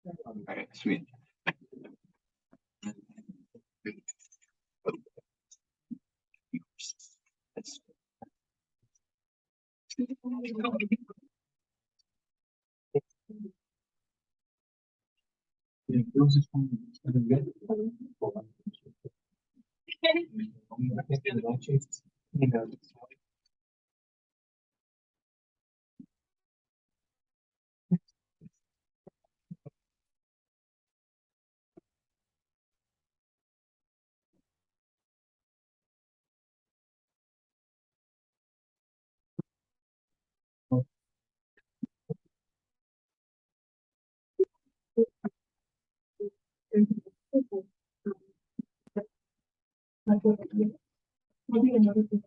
All right, sweet. Maybe another thing,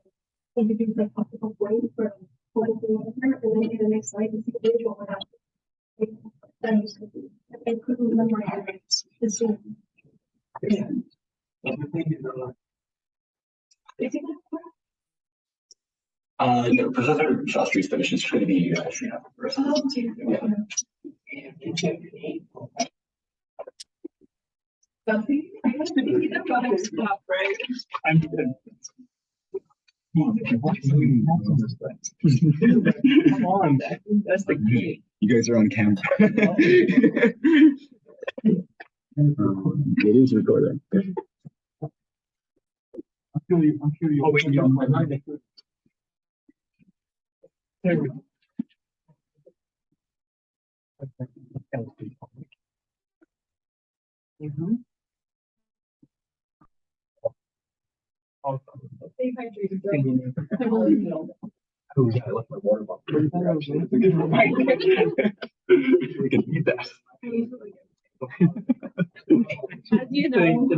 if you do like optical blade for the and then in the next slide, you see the visual of that. That used to be. I couldn't remember the Zoom. Yeah. No, Professor Shastri's finish is going to be first. Yeah. I have to be the product stuff, right? I'm good. Come on, that's the key. You guys are on camera. It is recording. I'm sure you. Oh, wait, you're on my mind. There we go. Mm-hmm. Stay hydrated. Oh yeah, I left my water bottle. That's a good reminder. We can eat that. As you know.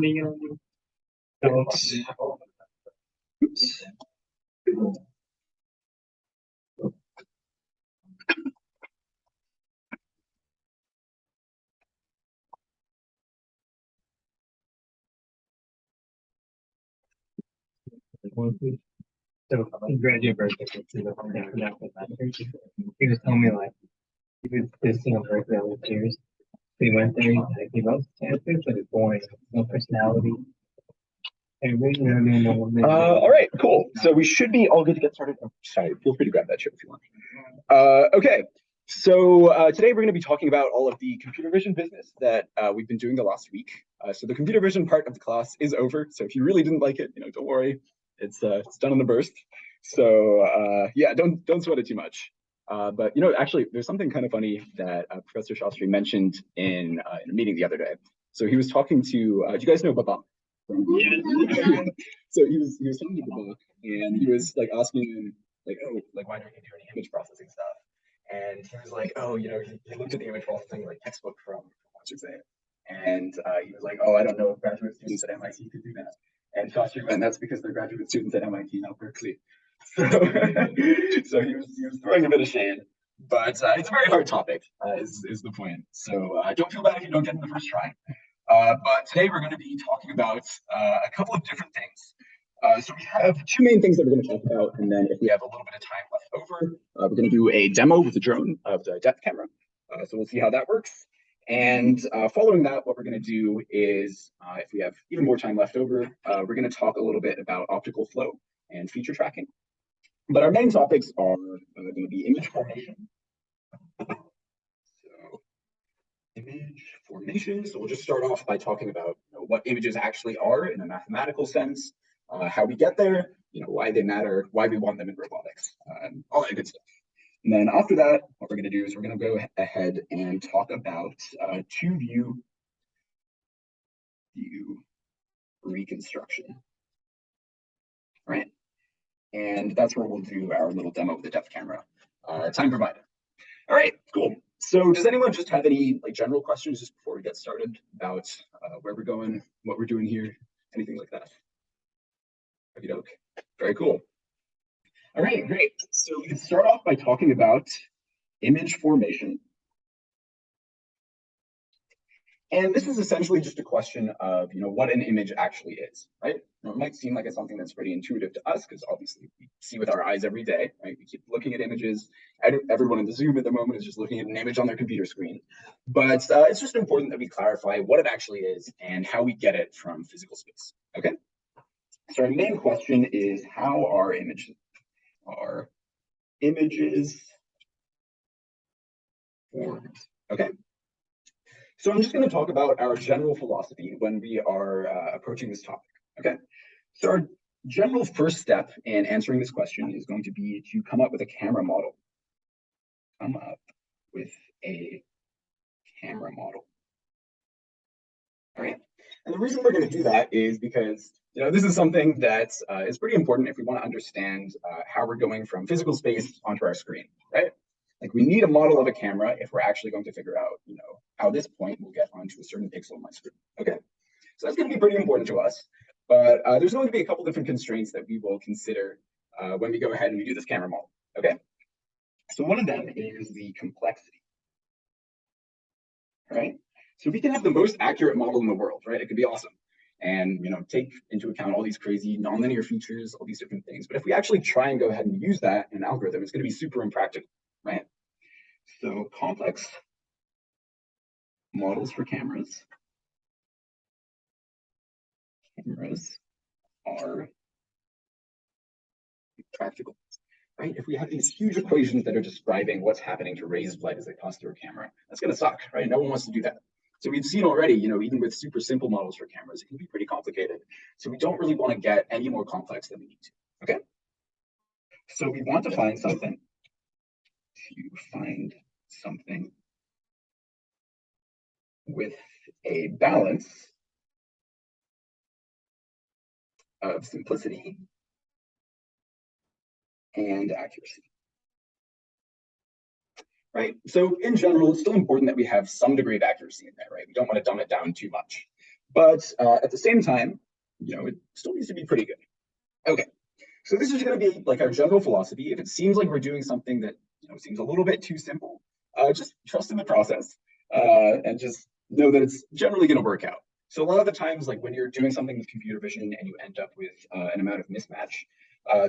Oops. So graduate birthday, he was telling me like he was visiting a birthday all these years. So he went there, he's like, he loves campus, but it's boring, no personality. All right, cool. So we should be all good to get started. Oh, sorry, feel free to grab that chair if you want. Okay, so today we're going to be talking about all of the computer vision business that we've been doing the last week. So the computer vision part of the class is over. So if you really didn't like it, don't worry. It's done in a burst. So yeah, don't sweat it too much. But actually, there's something kind of funny that Professor Shastri mentioned in a meeting the other day. So he was talking to. Do you guys know Baba? Yeah. So he was talking to Baba, and he was like asking him like, oh, like why don't you do any image processing stuff? And he was like, oh, he looked at the image processing like textbook from what's it say, and he was like, oh, I don't know if graduate students at MIT could do that. And Shastri went, that's because they're graduate students at MIT, not Berkeley. So, so he was throwing a bit of shade, but it's a very hard topic, is the point. So don't feel bad if you don't get in the first try. But today we're going to be talking about a couple of different things. So we have two main things that we're going to talk about, and then if we have a little bit of time left over, we're going to do a demo with a drone of the depth camera. So we'll see how that works. And following that, what we're going to do is, if we have even more time left over, we're going to talk a little bit about optical flow and feature tracking. But our main topics are going to be image formation. So image formation. So we'll just start off by talking about what images actually are in a mathematical sense, how we get there, why they matter, why we want them in robotics, and all that good stuff. And then after that, what we're going to do is we're going to go ahead and talk about two-view reconstruction, right? And that's where we'll do our little demo of the depth camera, time provided. All right, cool. So does anyone just have any general questions just before we get started about where we're going, what we're doing here, anything like that? Okey-doke. Very cool. All right, great. So we can start off by talking about image formation. And this is essentially just a question of what an image actually is, right? Now, it might seem like it's something that's pretty intuitive to us because obviously we see with our eyes every day, right? We keep looking at images. Everyone in the Zoom at the moment is just looking at an image on their computer screen. But it's just important that we clarify what it actually is and how we get it from physical space, okay? So our main question is how are images formed, okay? So I'm just going to talk about our general philosophy when we are approaching this topic, okay? So our general first step in answering this question is going to be to come up with a camera model. Come up with a camera model. All right. And the reason we're going to do that is because, this is something that is pretty important if we want to understand how we're going from physical space onto our screen, right? Like we need a model of a camera if we're actually going to figure out, how this point will get onto a certain pixel on my screen. Okay. So that's going to be pretty important to us. But there's going to be a couple different constraints that we will consider when we go ahead and we do this camera model. Okay. So one of them is the complexity. All right. So we can have the most accurate model in the world, right? It could be awesome. And take into account all these crazy nonlinear features, all these different things. But if we actually try and go ahead and use that in an algorithm, it's going to be super impractical, right? So complex models for cameras are practical, right? If we have these huge equations that are describing what's happening to rays of light as they pass through a camera, that's going to suck, right? No one wants to do that. So we've seen already, even with super simple models for cameras, it can be pretty complicated. So we don't really want to get any more complex than we need to, okay? So we want to find something with a balance of simplicity and accuracy. Right? So in general, it's still important that we have some degree of accuracy in there, right? We don't want to dumb it down too much. But at the same time, it still needs to be pretty good. Okay, so this is going to be like our general philosophy. If it seems like we're doing something that seems a little bit too simple, just trust in the process and just know that it's generally going to work out. So a lot of the times, like when you're doing something with computer vision and you end up with an amount of mismatch,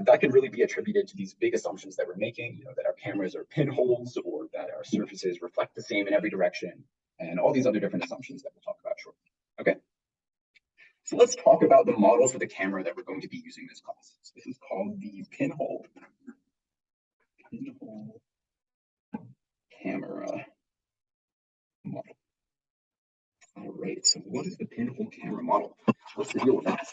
that could really be attributed to these big assumptions that we're making, that our cameras are pinholes or that our surfaces reflect the same in every direction, and all these other different assumptions that we'll talk about shortly. Okay. So let's talk about the model for the camera that we're going to be using this class. So this is called the pinhole camera model. All right, so what is the pinhole camera model? What's the deal with that?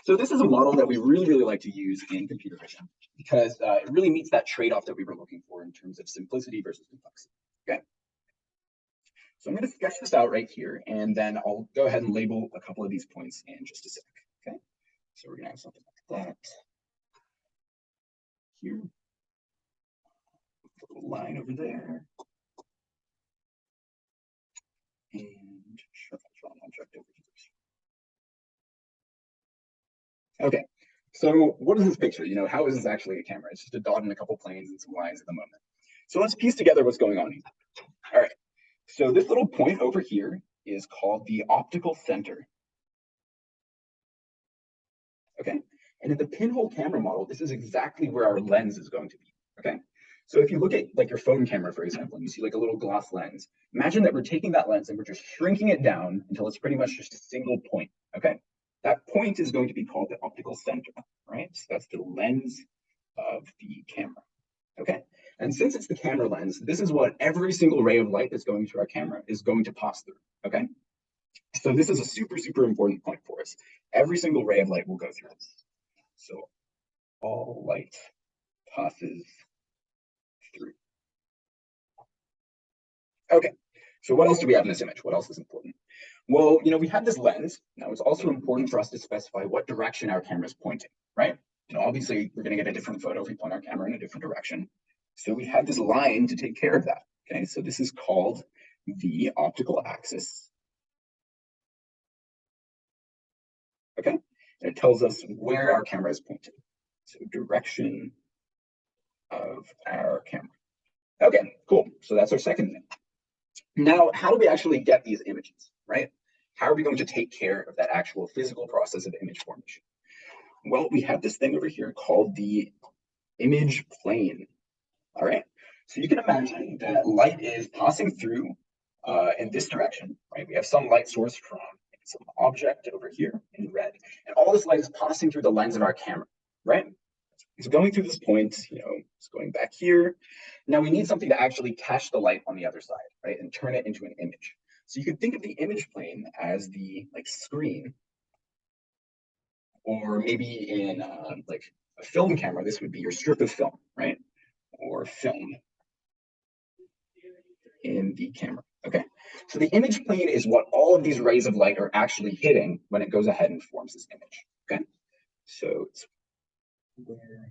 So this is a model that we really, really like to use in computer vision because it really meets that trade-off that we were looking for in terms of simplicity versus complexity. Okay. So I'm going to sketch this out right here, and then I'll go ahead and label a couple of these points in just a sec. Okay. So we're going to have something like that here. A little line over there. And draw an object over here. Okay. So what is this picture? How is this actually a camera? It's just a dot and a couple planes and some lines at the moment. So let's piece together what's going on here. All right. So this little point over here is called the optical center. Okay. And in the pinhole camera model, this is exactly where our lens is going to be. Okay. So if you look at like your phone camera, for example, and you see like a little glass lens, imagine that we're taking that lens and we're just shrinking it down until it's pretty much just a single point. Okay. That point is going to be called the optical center, right? So that's the lens of the camera. Okay. And since it's the camera lens, this is what every single ray of light that's going through our camera is going to pass through. Okay. So this is a super, super important point for us. Every single ray of light will go through this. So all light passes through. Okay. So what else do we have in this image? What else is important? Well, we have this lens. Now it's also important for us to specify what direction our camera is pointing, right? Obviously we're going to get a different photo if we point our camera in a different direction. So we have this line to take care of that. Okay, so this is called the optical axis. Okay, and it tells us where our camera is pointing. So direction of our camera. Okay, cool. So that's our second thing. Now, how do we actually get these images, right? how are we going to take care of that actual physical process of image formation? Well, we have this thing over here called the image plane. All right. So you can imagine that light is passing through in this direction, right? We have some light source from some object over here in red, and all this light is passing through the lens of our camera, right? It's going through this point, it's going back here. Now we need something to actually catch the light on the other side, right? And turn it into an image. So you could think of the image plane as the screen, or maybe in like a film camera, this would be your strip of film, right? Or film in the camera. Okay, so the image plane is what all of these rays of light are actually hitting when it goes ahead and forms this image. Okay, so it's where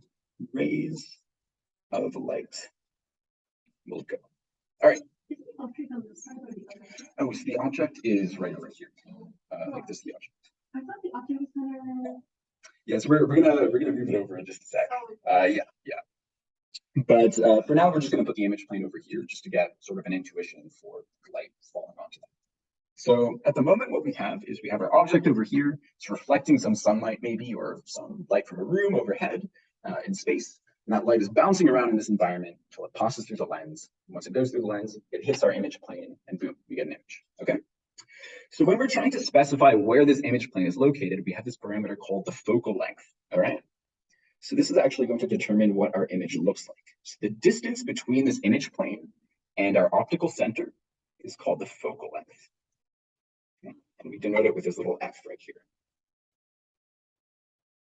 rays of light will go. All right. Oh, so the object is right over here. Like this is the object. I thought the object was gonna. Yes, we're gonna move it over in just a sec. Yeah. But for now, we're just going to put the image plane over here just to get sort of an intuition for light falling onto them. So at the moment, what we have is we have our object over here. It's reflecting some sunlight maybe, or some light from a room overhead in space. And that light is bouncing around in this environment until it passes through the lens. And once it goes through the lens, it hits our image plane, and boom, we get an image. Okay. So when we're trying to specify where this image plane is located, we have this parameter called the focal length. All right. So this is actually going to determine what our image looks like. So the distance between this image plane and our optical center is called the focal length. Okay. And we denote it with this little f right here.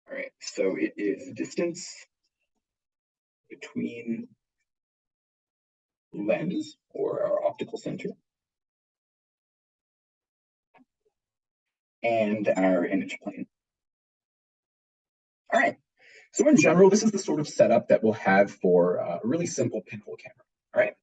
All right, so it is the distance between lens, or our optical center, and our image plane. All right. So in general, this is the sort of setup that we'll have for a really simple pinhole camera, all right?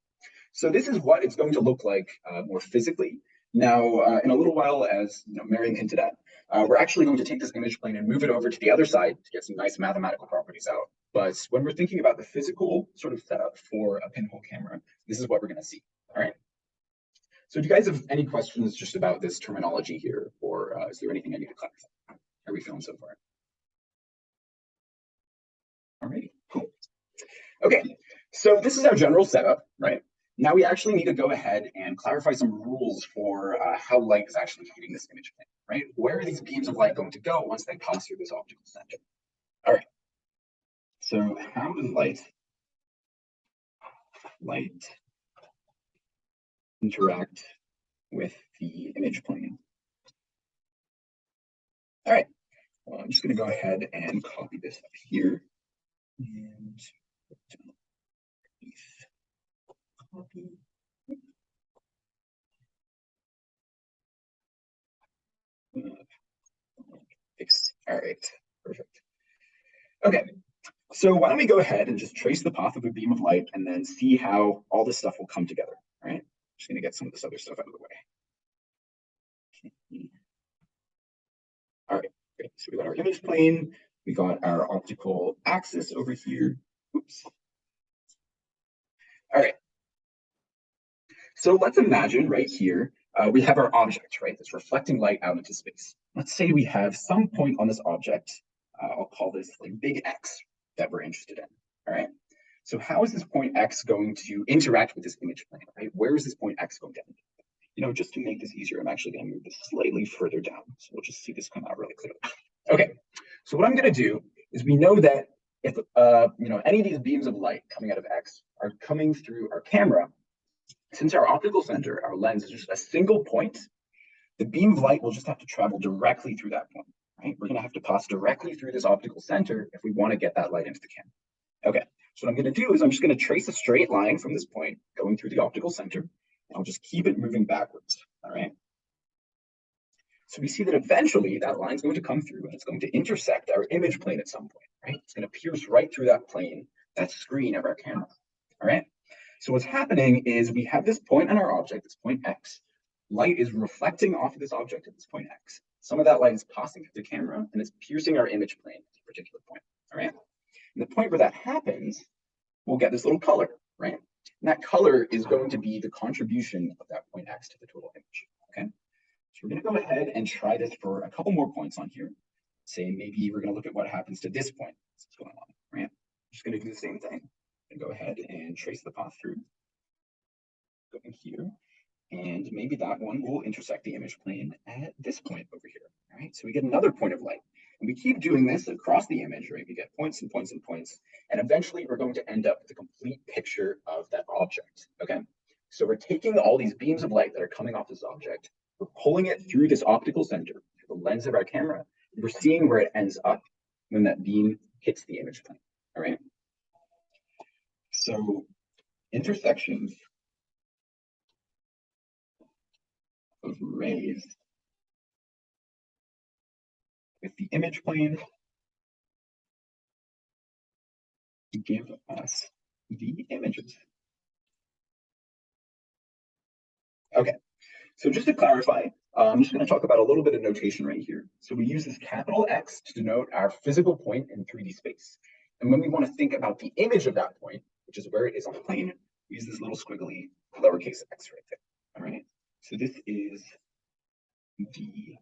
So this is what it's going to look like more physically. Now, in a little while, as Marion hinted at, we're actually going to take this image plane and move it over to the other side to get some nice mathematical properties out. But when we're thinking about the physical sort of setup for a pinhole camera, this is what we're going to see, all right? So do you guys have any questions just about this terminology here, or is there anything I need to clarify? How are we feeling so far? All right, cool. Okay, so this is our general setup, right? Now we actually need to go ahead and clarify some rules for how light is actually hitting this image plane, right? Where are these beams of light going to go once they pass through this optical center? All right, so how does light interact with the image plane? All right, well, I'm just going to go ahead and copy this up here. And copy. Fixed. All right, perfect. Okay, so why don't we go ahead and just trace the path of a beam of light and then see how all this stuff will come together, all right? Just gonna get some of this other stuff out of the way. Okay. All right, great. So we got our image plane, we got our optical axis over here. Oops. All right. So let's imagine right here, we have our object, right? That's reflecting light out into space. Let's say we have some point on this object, I'll call this like big X, that we're interested in, all right? So how is this point X going to interact with this image plane, right? Where is this point X going to end? Just to make this easier, I'm actually going to move this slightly further down. So we'll just see this come out really clearly. Okay, so what I'm going to do is we know that if any of these beams of light coming out of X are coming through our camera, since our optical center, our lens, is just a single point, the beam of light will just have to travel directly through that point, right? We're going to have to pass directly through this optical center if we want to get that light into the camera. Okay, so what I'm going to do is I'm just going to trace a straight line from this point going through the optical center, and I'll just keep it moving backwards, all right? So we see that eventually that line is going to come through and it's going to intersect our image plane at some point, right? It's going to pierce right through that plane, that screen of our camera, all right? So what's happening is we have this point on our object, this point X. Light is reflecting off of this object at this point X. Some of that light is passing through the camera and it's piercing our image plane at a particular point, all right? And the point where that happens, we'll get this little color, right? And that color is going to be the contribution of that point X to the total image, okay? So So we're going to go ahead and try this for a couple more points on here. Say maybe we're going to look at what happens to this point. What's going on, right? Just going to do the same thing. And go ahead and trace the path through. Go in here. And maybe that one will intersect the image plane at this point over here, right? So we get another point of light. And we keep doing this across the image, right? We get points and points and points. And eventually we're going to end up with a complete picture of that object, okay? So we're taking all these beams of light that are coming off this object, we're pulling it through this optical center, through the lens of our camera, and we're seeing where it ends up when that beam hits the image plane, all right? So intersections of rays with the image plane give us the images. Okay, so just to clarify, I'm just going to talk about a little bit of notation right here. So we use this capital X to denote our physical point in 3D space. And when we want to think about the image of that point, which is where it is on the plane, we use this little squiggly lowercase x right there. All right, so this is the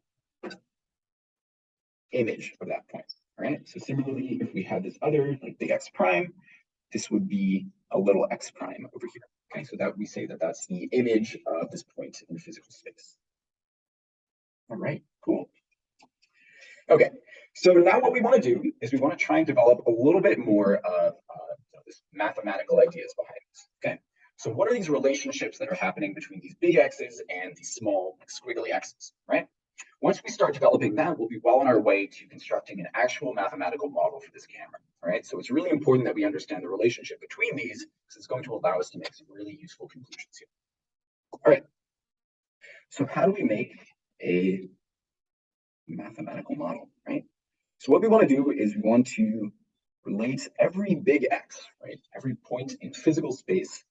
image of that point. All right, so similarly, if we had this other like big X prime, this would be a little x prime over here. Okay, so that we say that that's the image of this point in physical space. All right, cool. Okay, so now what we want to do is we want to try and develop a little bit more of this mathematical ideas behind this. Okay, so what are these relationships that are happening between these big X's and these small squiggly X's, right? Once we start developing that, we'll be well on our way to constructing an actual mathematical model for this camera, all right? So it's really important that we understand the relationship between these because it's going to allow us to make some really useful conclusions here. All right, so how do we make a mathematical model, right? So what we want to do is we want to relate every big X, right? Every point in physical space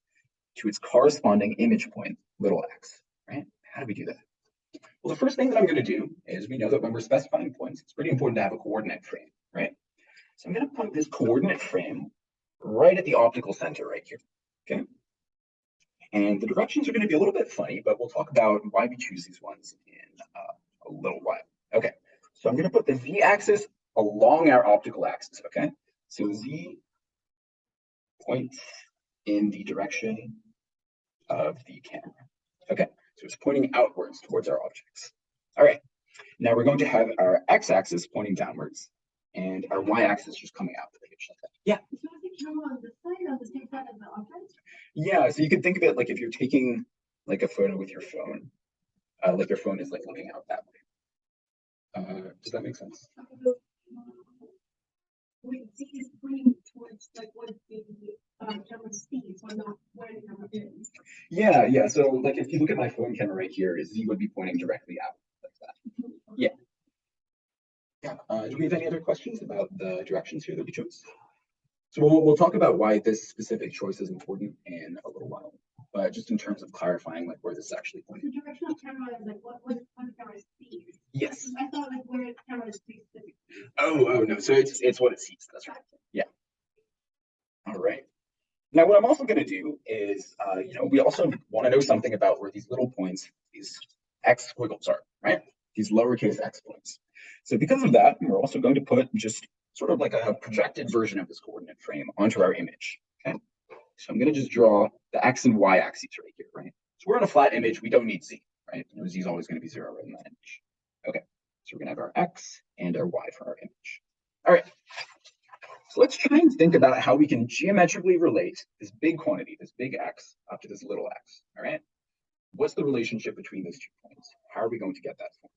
to its corresponding image point, little x, right? How do we do that? Well, the first thing that I'm going to do is we know that when we're specifying points, it's pretty important to have a coordinate frame, right? So I'm going to put this coordinate frame right at the optical center right here, okay? And the directions are going to be a little bit funny, but we'll talk about why we choose these ones in a little while. Okay, so I'm going to put the z-axis along our optical axis, okay? So z points in the direction of the camera. Okay, so it's pointing outwards towards our objects. All right, now we're going to have our x-axis pointing downwards and our y-axis just coming out. Yeah. So is the camera on this side or on the same side as the object? Yeah, so you could think of it like if you're taking like a photo with your phone, like your phone is like looking out that way. Does that make sense? Wait, Z is pointing towards like what the camera sees, or not where the camera is. Yeah. So like if you look at my phone camera right here, Z would be pointing directly out like that. Yeah. Do we have any other questions about the directions here that we chose? So we'll talk about why this specific choice is important in a little while, but just in terms of clarifying like where this is actually pointing. The direction of camera is like what the camera sees. Yes. I thought like where the camera sees. Oh no. So it's what it sees. That's right. Yeah. All right. Now what I'm also going to do is, we also want to know something about where these little points, these x squiggles are, right? These lowercase x points. So because of that, we're also going to put just sort of like a projected version of this coordinate frame onto our image, okay? So I'm going to just draw the x and y axes right here, right? So we're on a flat image, we don't need z, right? Z is always going to be 0 right in that image. Okay, so we're going to have our x and our y for our image. All right, so let's try and think about how we can geometrically relate this big quantity, this big x, up to this little x, all right? What's the relationship between those 2 points? How are we going to get that point?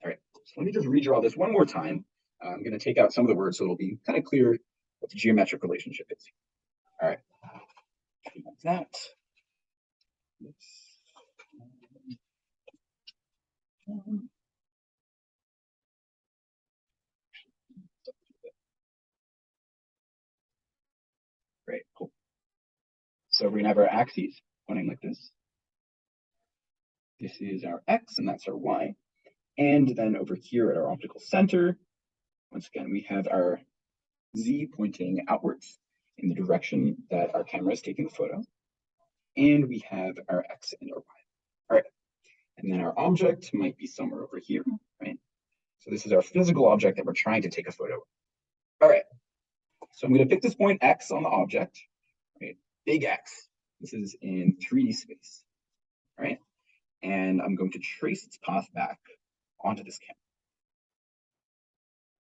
All right, so let me just redraw this one more time. I'm going to take out some of the words so it'll be kind of clear what the geometric relationship is. All right, like that. Great, cool. So we're going to have our axes pointing like this. This is our x and that's our y. And then over here at our optical center, once again, we have our z pointing outwards in the direction that our camera is taking the photo. And we have our x and our y. All right. And then our object might be somewhere over here, right? So this is our physical object that we're trying to take a photo of. All right, so I'm going to pick this point X on the object, right? Big X. This is in 3D space, right? And I'm going to trace its path back onto this camera.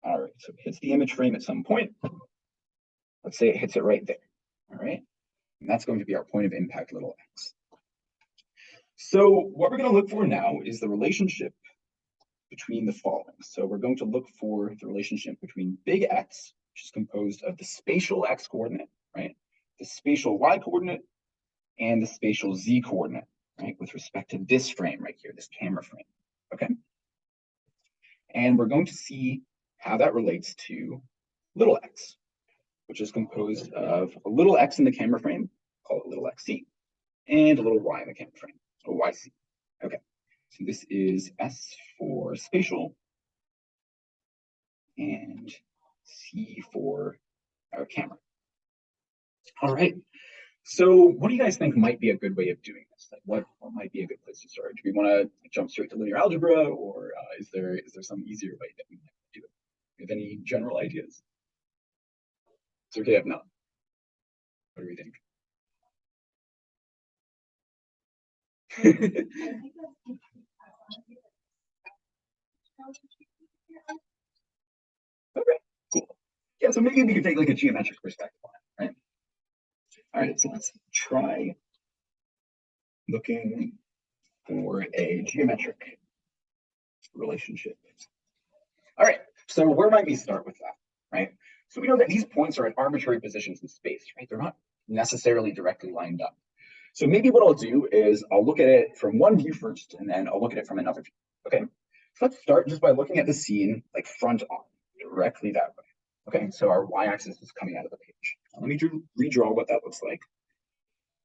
All right, so it hits the image frame at some point. Let's say it hits it right there, all right? And that's going to be our point of impact, little x. So what we're going to look for now is the relationship between the following. So we're going to look for the relationship between big X, which is composed of the spatial X coordinate, right? The spatial Y coordinate and the spatial Z coordinate, right? With respect to this frame right here, this camera frame, okay? And we're going to see how that relates to little x, which is composed of a little x in the camera frame, call it little xc, and a little y in the camera frame, so yc. Okay, so this is S for spatial and C for our camera. All right, so what do you guys think might be a good way of doing this? Like what might be a good place to start? Do we want to jump straight to linear algebra, or is there some easier way that we might do it? Do you have any general ideas? It's okay if not. What do we think? Okay, cool. Yeah, so maybe we could take like a geometric perspective on it, right? All right, so let's try looking for a geometric relationship. All right, so where might we start with that, right? So we know that these points are at arbitrary positions in space, right? They're not necessarily directly lined up. So maybe what I'll do is I'll look at it from one view first, and then I'll look at it from another view, okay? So let's start just by looking at the scene like front on, directly that way. Okay, so our y-axis is coming out of the page. Now, let me redraw what that looks like.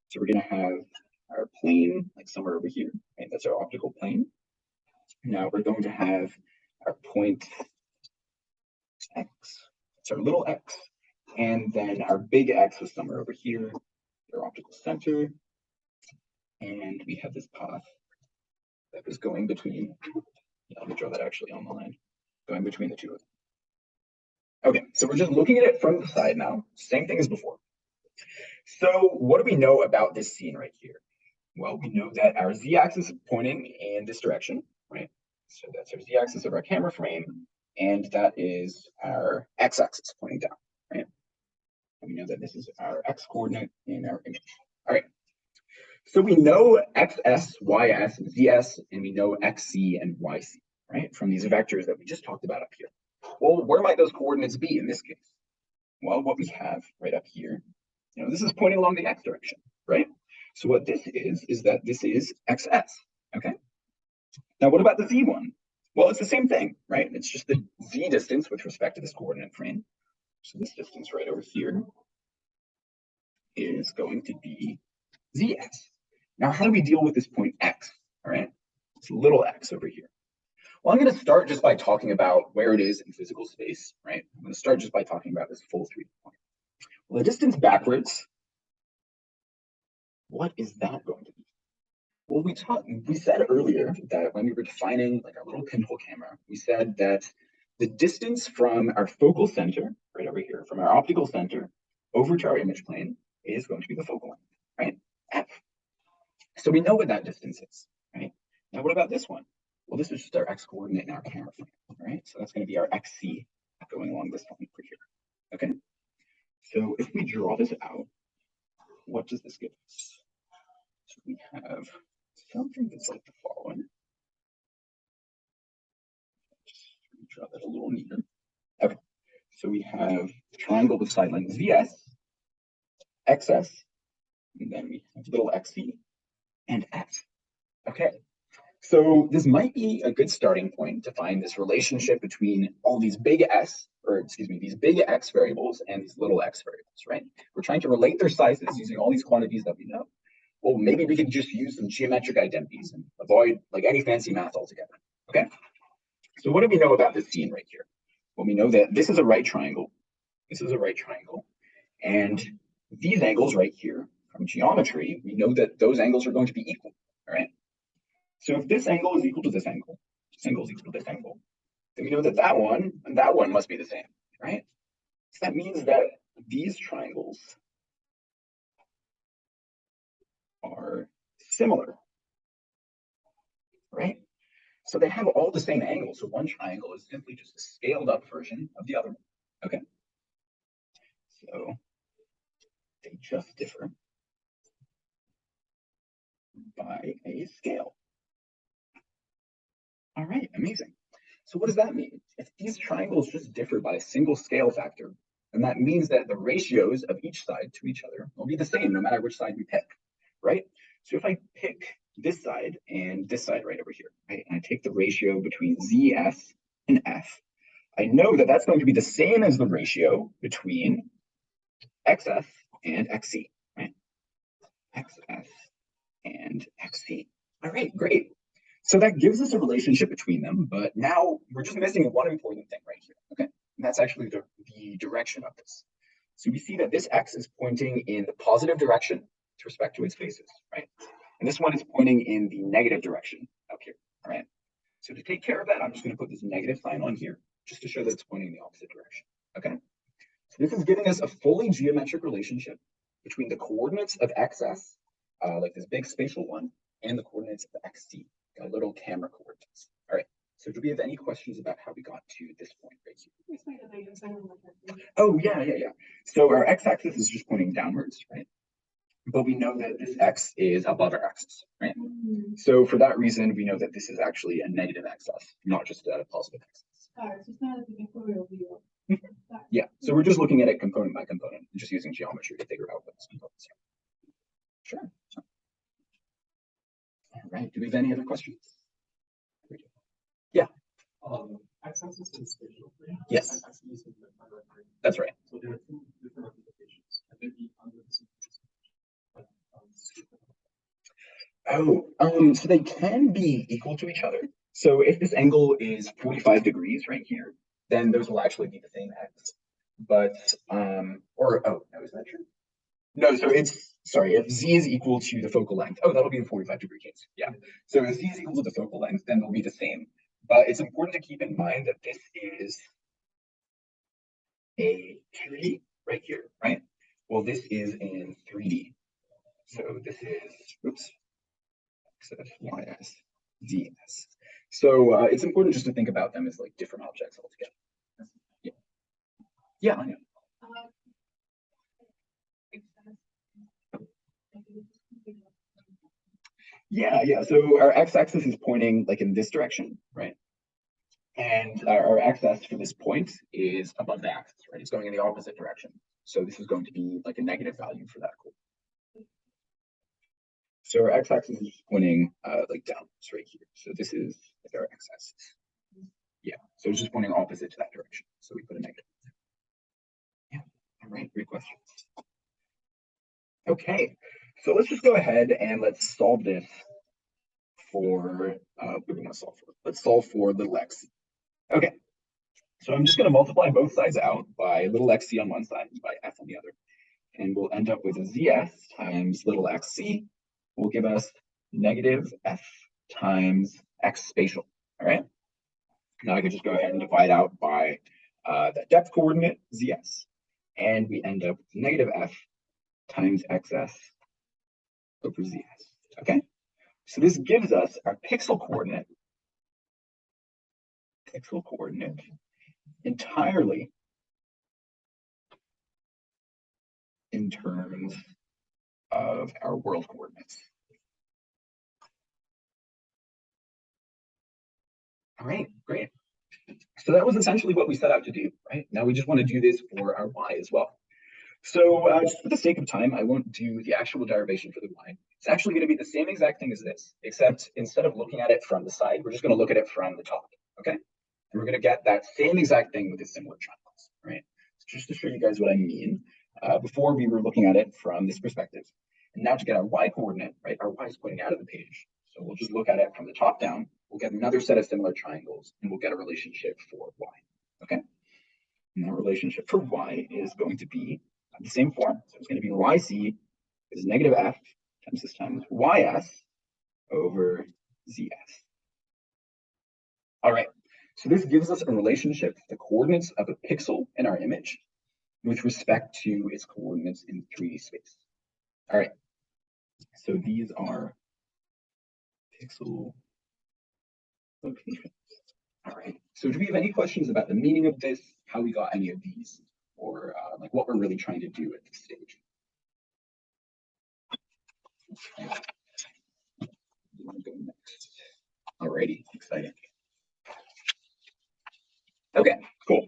So we're gonna have our plane like somewhere over here, right? That's our optical plane. Now we're going to have our point x, that's our little x, and then our big X is somewhere over here, our optical center, and we have this path that is going between, let me draw that actually on the line, going between the two of them. Okay, so we're just looking at it from the side now, same thing as before. So what do we know about this scene right here? Well, we know that our z-axis is pointing in this direction, right? So that's our z-axis of our camera frame, and that is our x-axis pointing down, right? And we know that this is our x coordinate in our image. All right. So we know xs, ys, zs, and we know xc and yc, right? From these vectors that we just talked about up here. Well, where might those coordinates be in this case? Well, what we have right up here, this is pointing along the x direction, right? So what this is that this is xs, okay? Now, what about the z one? Well, it's the same thing, right? It's just the z distance with respect to this coordinate frame. So this distance right over here is going to be zx. Now, how do we deal with this point x, all right? It's little x over here. Well, I'm going to start just by talking about where it is in physical space, right? I'm going to start just by talking about this full 3D point. Well, the distance backwards, what is that going to be? Well, we said earlier that when we were defining like our little pinhole camera, we said that the distance from our focal center, right over here, from our optical center over to our image plane is going to be the focal length, right? F. So we know what that distance is, right? Now, what about this one? Well, this is just our x coordinate in our camera frame, right? So that's going to be our xc going along this line over here, okay? So if we draw this out, what does this give us? So we have something that's like the following. Just draw that a little neater. Okay, so we have the triangle with side length vs, xs, and then we have little xc and f. Okay, so this might be a good starting point to find this relationship between all these big s, or excuse me, these big x variables and these little x variables, right? We're trying to relate their sizes using all these quantities that we know. Well, maybe we could just use some geometric identities and avoid like any fancy math altogether, okay? So what do we know about this scene right here? Well, we know that this is a right triangle. This is a right triangle. And these angles right here from geometry, we know that those angles are going to be equal, all right? So if this angle is equal to this angle is equal to this angle, then we know that that one and that one must be the same, right? So that means that these triangles are similar, right? So they have all the same angles. So one triangle is simply just a scaled up version of the other one. Okay. So they just differ by a scale. All right, amazing. So what does that mean? If these triangles just differ by a single scale factor, then that means that the ratios of each side to each other will be the same no matter which side we pick, right? So if I pick this side and this side right over here, right, and I take the ratio between ZS and F, I know that that's going to be the same as the ratio between XF and XC, right? XF and XC. All right, great. So that gives us a relationship between them, but now we're just missing one important thing right here, okay? And that's actually the direction of this. So we see that this X is pointing in the positive direction with respect to its faces, right? And this one is pointing in the negative direction up here, all right? So to take care of that, I'm just gonna put this negative sign on here, just to show that it's pointing in the opposite direction, okay? So this is giving us a fully geometric relationship between the coordinates of XS, like this big spatial one, and the coordinates of XC, got little camera coordinates. All right. So do we have any questions about how we got to this point right here? Oh, yeah. So our x-axis is just pointing downwards, right? But we know that this x is above our axis, right? So for that reason, we know that this is actually a negative axis, not just a positive axis. Yeah, so we're just looking at it component by component and just using geometry to figure out what those components are. Sure. All right, do we have any other questions? Yeah. X-axis is spatial. Yes. That's right. So there are two different applications. So they can be equal to each other. So if this angle is 45 degrees right here, then those will actually be the same x. But no, is that true? No, so if z is equal to the focal length, that'll be the 45-degree case. Yeah. So if z is equal to the focal length, then they'll be the same. But it's important to keep in mind that this is a 2D right here, right? Well, this is in 3D. So this is, oops, xs, ys, ds. So it's important just to think about them as like different objects altogether. Yeah. Yeah, I know. Yeah. So our x-axis is pointing like in this direction, right? And our x-axis for this point is above the axis, right? It's going in the opposite direction. So this is going to be like a negative value for that coordinate. So our x-axis is pointing like down, right here. So this is like our x-axis. Yeah, so it's just pointing opposite to that direction. So we put a negative. Yeah, all right, great questions. Okay, so let's just go ahead and let's solve this for, what do we want to solve for? Let's solve for little x. Okay, so I'm just going to multiply both sides out by little xc on one side and by f on the other. And we'll end up with a zs times little xc will give us negative f times x spatial, all right? Now I could just go ahead and divide out by that depth coordinate, zs. And we end up with negative f times xs over zs, okay? So this gives us our pixel coordinate entirely in terms of our world coordinates. All right, great. So that was essentially what we set out to do, right? Now we just want to do this for our y as well. So just for the sake of time, I won't do the actual derivation for the y. It's actually going to be the same exact thing as this, except instead of looking at it from the side, we're just going to look at it from the top, okay? And we're going to get that same exact thing with the similar triangles, right? So just to show you guys what I mean, before we were looking at it from this perspective. And now to get our y coordinate, right? Our y is pointing out of the page. So we'll just look at it from the top down. We'll get another set of similar triangles, and we'll get a relationship for y, okay? And our relationship for y is going to be the same form. So it's going to be yc is negative f times this time ys over ZS. All right, so this gives us a relationship, the coordinates of a pixel in our image with respect to its coordinates in 3D space. All right, so these are pixel locations. All right, so do we have any questions about the meaning of this, how we got any of these, or like what we're really trying to do at this stage? Go next. Alrighty, exciting. Okay, cool.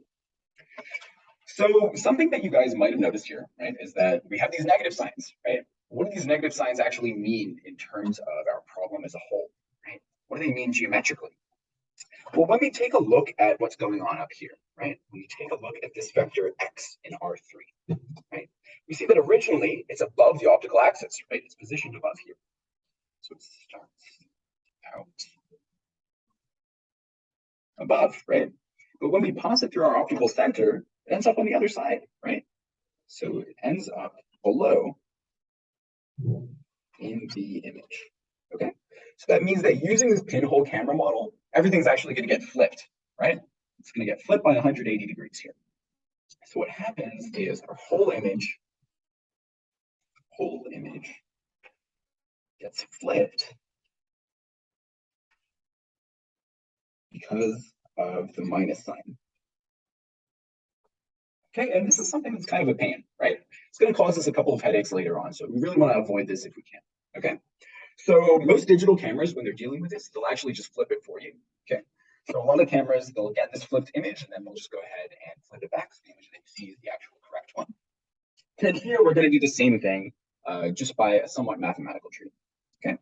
So something that you guys might have noticed here, right, is that we have these negative signs, right? What do these negative signs actually mean in terms of our problem as a whole, right? What do they mean geometrically? Well, when we take a look at what's going on up here, right? When we take a look at this vector x in R3, right? We see that originally it's above the optical axis, right? It's positioned above here. So it starts out above, right? But when we pass it through our optical center, it ends up on the other side, right? So it ends up below in the image, okay? So that means that using this pinhole camera model, everything's actually gonna get flipped, right? It's gonna get flipped by 180 degrees here. So what happens is our whole image gets flipped because of the minus sign. Okay, and this is something that's kind of a pain, right? It's going to cause us a couple of headaches later on, so we really want to avoid this if we can. Okay, so most digital cameras, when they're dealing with this, they'll actually just flip it for you. Okay, so a lot of cameras, they'll get this flipped image, and then they'll just go ahead and flip it back so the image that you see is the actual correct one. And here we're going to do the same thing, just by a somewhat mathematical tree. Okay,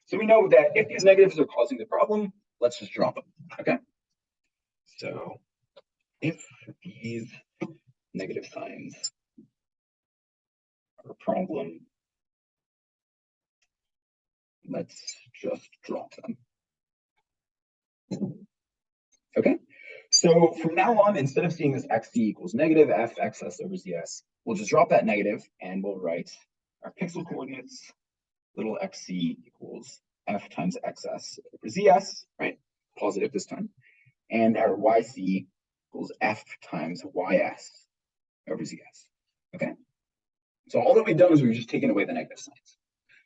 so we know that if these negatives are causing the problem, let's just drop them. Okay, so if these negative signs are a problem, let's just drop them. Okay, so from now on, instead of seeing this xc equals negative f xs over zs, we'll just drop that negative and we'll write our pixel coordinates, little xc equals f times xs over zs, right? Positive this time. And our yc equals f times ys over zs, okay? So all that we've done is we've just taken away the negative signs.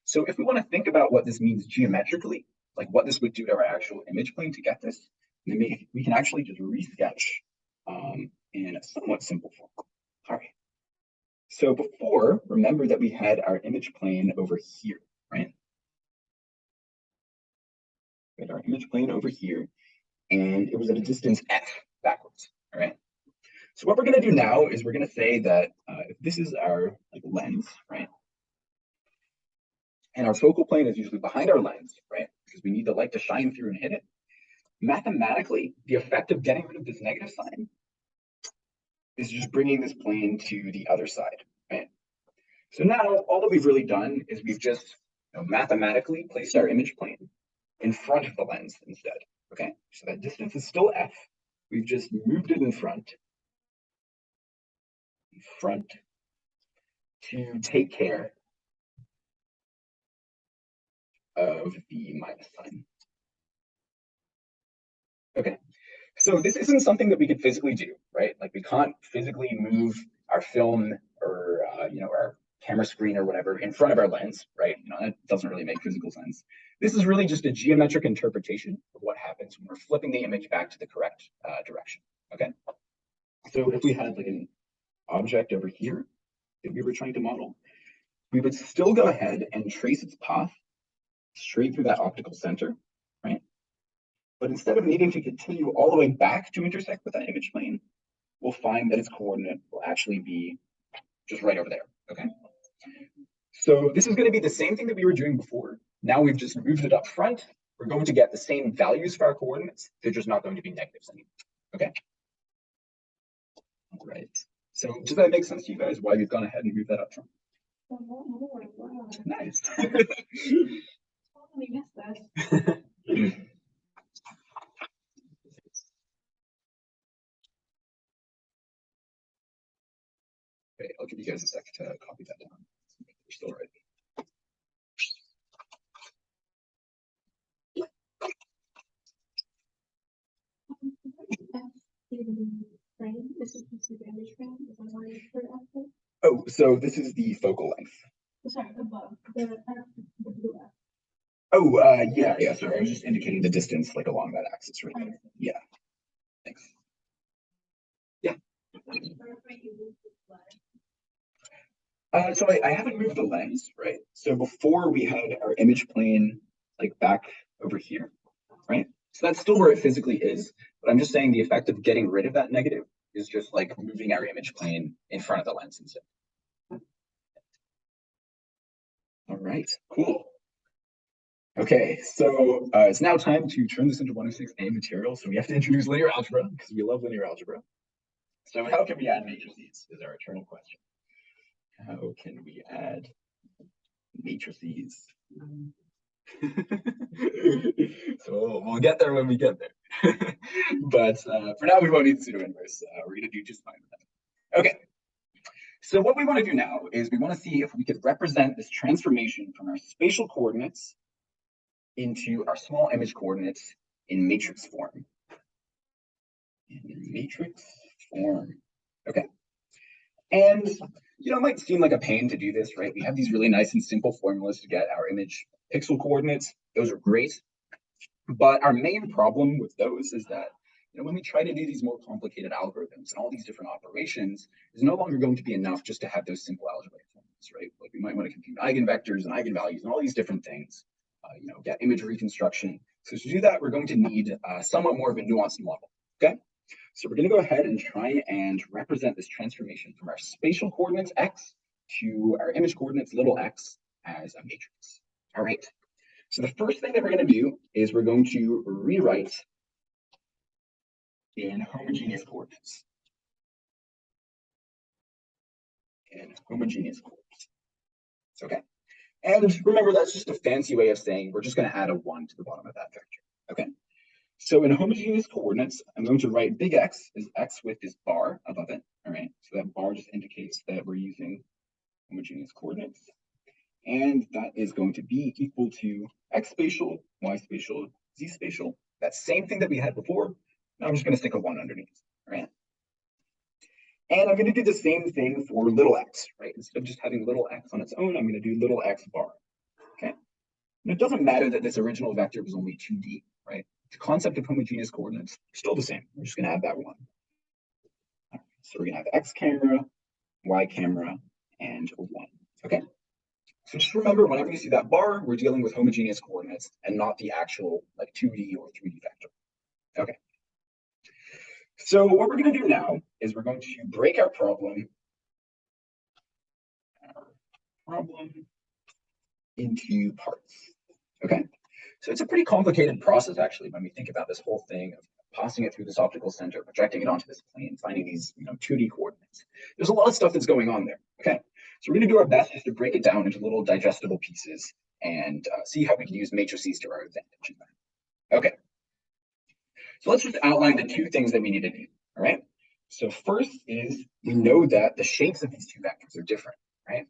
So if we want to think about what this means geometrically, like what this would do to our actual image plane to get this, then we can actually just resketch in a somewhat simple form. All right. So before, remember that we had our image plane over here, right? We had our image plane over here, and it was at a distance f backwards, all right? So what we're going to do now is we're going to say that if this is our lens, right? And our focal plane is usually behind our lens, right? Because we need the light to shine through and hit it. Mathematically, the effect of getting rid of this negative sign is just bringing this plane to the other side, right? So now all that we've really done is we've just mathematically placed our image plane in front of the lens instead, okay? So that distance is still f. We've just moved it in front to take care of the minus sign. Okay, so this isn't something that we could physically do, right? Like we can't physically move our film or our camera screen or whatever in front of our lens, right? That doesn't really make physical sense. This is really just a geometric interpretation of what happens when we're flipping the image back to the correct direction. Okay, so if we had like an object over here that we were trying to model, we would still go ahead and trace its path straight through that optical center, right? But instead of needing to continue all the way back to intersect with that image plane, we'll find that its coordinate will actually be just right over there, okay? So this is going to be the same thing that we were doing before. Now we've just moved it up front. We're going to get the same values for our coordinates. They're just not going to be negatives anymore, okay? All right. So does that make sense to you guys why we've gone ahead and moved that up front? Nice. Totally missed that. Okay, I'll give you guys a sec to copy that down. We're still right. in frame, this is the image frame, is that why it's for output? Oh, so this is the focal length. Sorry, above, the blue F. Oh, yeah, sorry, I was just indicating the distance like along that axis right there. Yeah, thanks. Yeah. So I haven't moved the lens, right? So before we had our image plane like back over here, right? So that's still where it physically is, but I'm just saying the effect of getting rid of that negative is just like moving our image plane in front of the lens instead. All right, cool. Okay, so it's now time to turn this into 106A material. So we have to introduce linear algebra because we love linear algebra. So how can we add matrices is our eternal question. How can we add matrices? So we'll get there when we get there. But for now, we won't need pseudo inverse. We're going to do just fine with that. Okay. So what we want to do now is we want to see if we could represent this transformation from our spatial coordinates into our small image coordinates in matrix form. In matrix form. Okay. And it might seem like a pain to do this, right? We have these really nice and simple formulas to get our image pixel coordinates. Those are great. But our main problem with those is that when we try to do these more complicated algorithms and all these different operations, it's no longer going to be enough just to have those simple algebraic formulas, right? Like we might want to compute eigenvectors and eigenvalues and all these different things, get image reconstruction. So to do that, we're going to need somewhat more of a nuanced model, okay? So we're going to go ahead and try and represent this transformation from our spatial coordinates x to our image coordinates little x as a matrix. All right. So the first thing that we're going to do is we're going to rewrite in homogeneous coordinates. Okay. And remember, that's just a fancy way of saying we're just going to add a 1 to the bottom of that vector. Okay. So in homogeneous coordinates, I'm going to write big X as X with this bar above it. All right. So that bar just indicates that we're using homogeneous coordinates. And that is going to be equal to X spatial, Y spatial, Z spatial. That same thing that we had before. Now I'm just going to stick a 1 underneath. All right. And I'm going to do the same thing for little x, right? Instead of just having little x on its own, I'm going to do little x bar. Okay. And it doesn't matter that this original vector was only 2D, right? The concept of homogeneous coordinates is still the same. We're just going to add that 1. Right, so we're going to have x camera, y camera, and a 1. Okay. So just remember, whenever you see that bar, we're dealing with homogeneous coordinates and not the actual like 2D or 3D vector. Okay. So what we're going to do now is we're going to break our problem into parts. Okay. So it's a pretty complicated process, actually, when we think about this whole thing of passing it through this optical center, projecting it onto this plane, finding these 2D coordinates. There's a lot of stuff that's going on there. Okay. So we're going to do our best just to break it down into little digestible pieces and see how we can use matrices to our advantage in that. Okay. So let's just outline the 2 things that we need to do. All right. So first is we know that the shapes of these 2 vectors are different, right?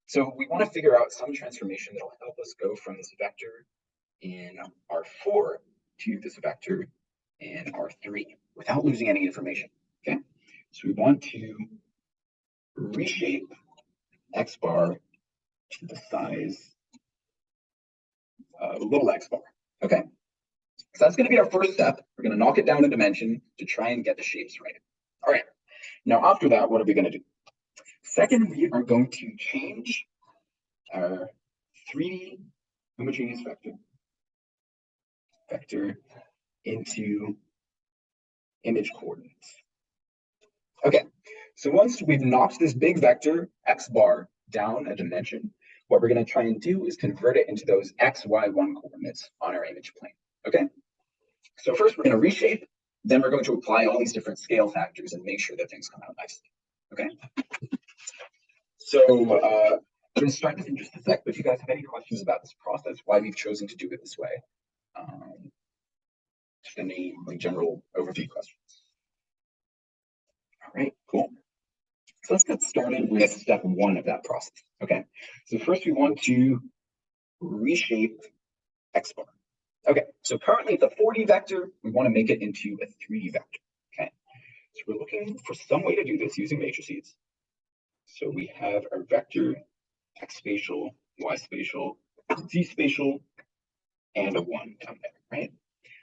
So we want to figure out some transformation that will help us go from this vector in R4 to this vector in R3 without losing any information. Okay. So we want to reshape x bar to the size of little x bar. Okay. So that's going to be our first step. We're going to knock it down a dimension to try and get the shapes right. All right. Now, after that, what are we going to do? Second, we are going to change our 3D homogeneous vector into image coordinates. Okay. So once we've knocked this big vector, x bar, down a dimension, what we're going to try and do is convert it into those x, y, 1 coordinates on our image plane. Okay. So first we're going to reshape, then we're going to apply all these different scale factors and make sure that things come out nicely. Okay. So I'm going to start this in just a sec, but if you guys have any questions about this process, why we've chosen to do it this way, just any like general overview questions. All right, cool. So let's get started with step 1 of that process. Okay. So first we want to reshape x bar. Okay, so currently it's a 4D vector. We want to make it into a 3D vector. Okay, So we're looking for some way to do this using matrices. So we have our vector x spatial, y spatial, z spatial, and a 1 down there, right?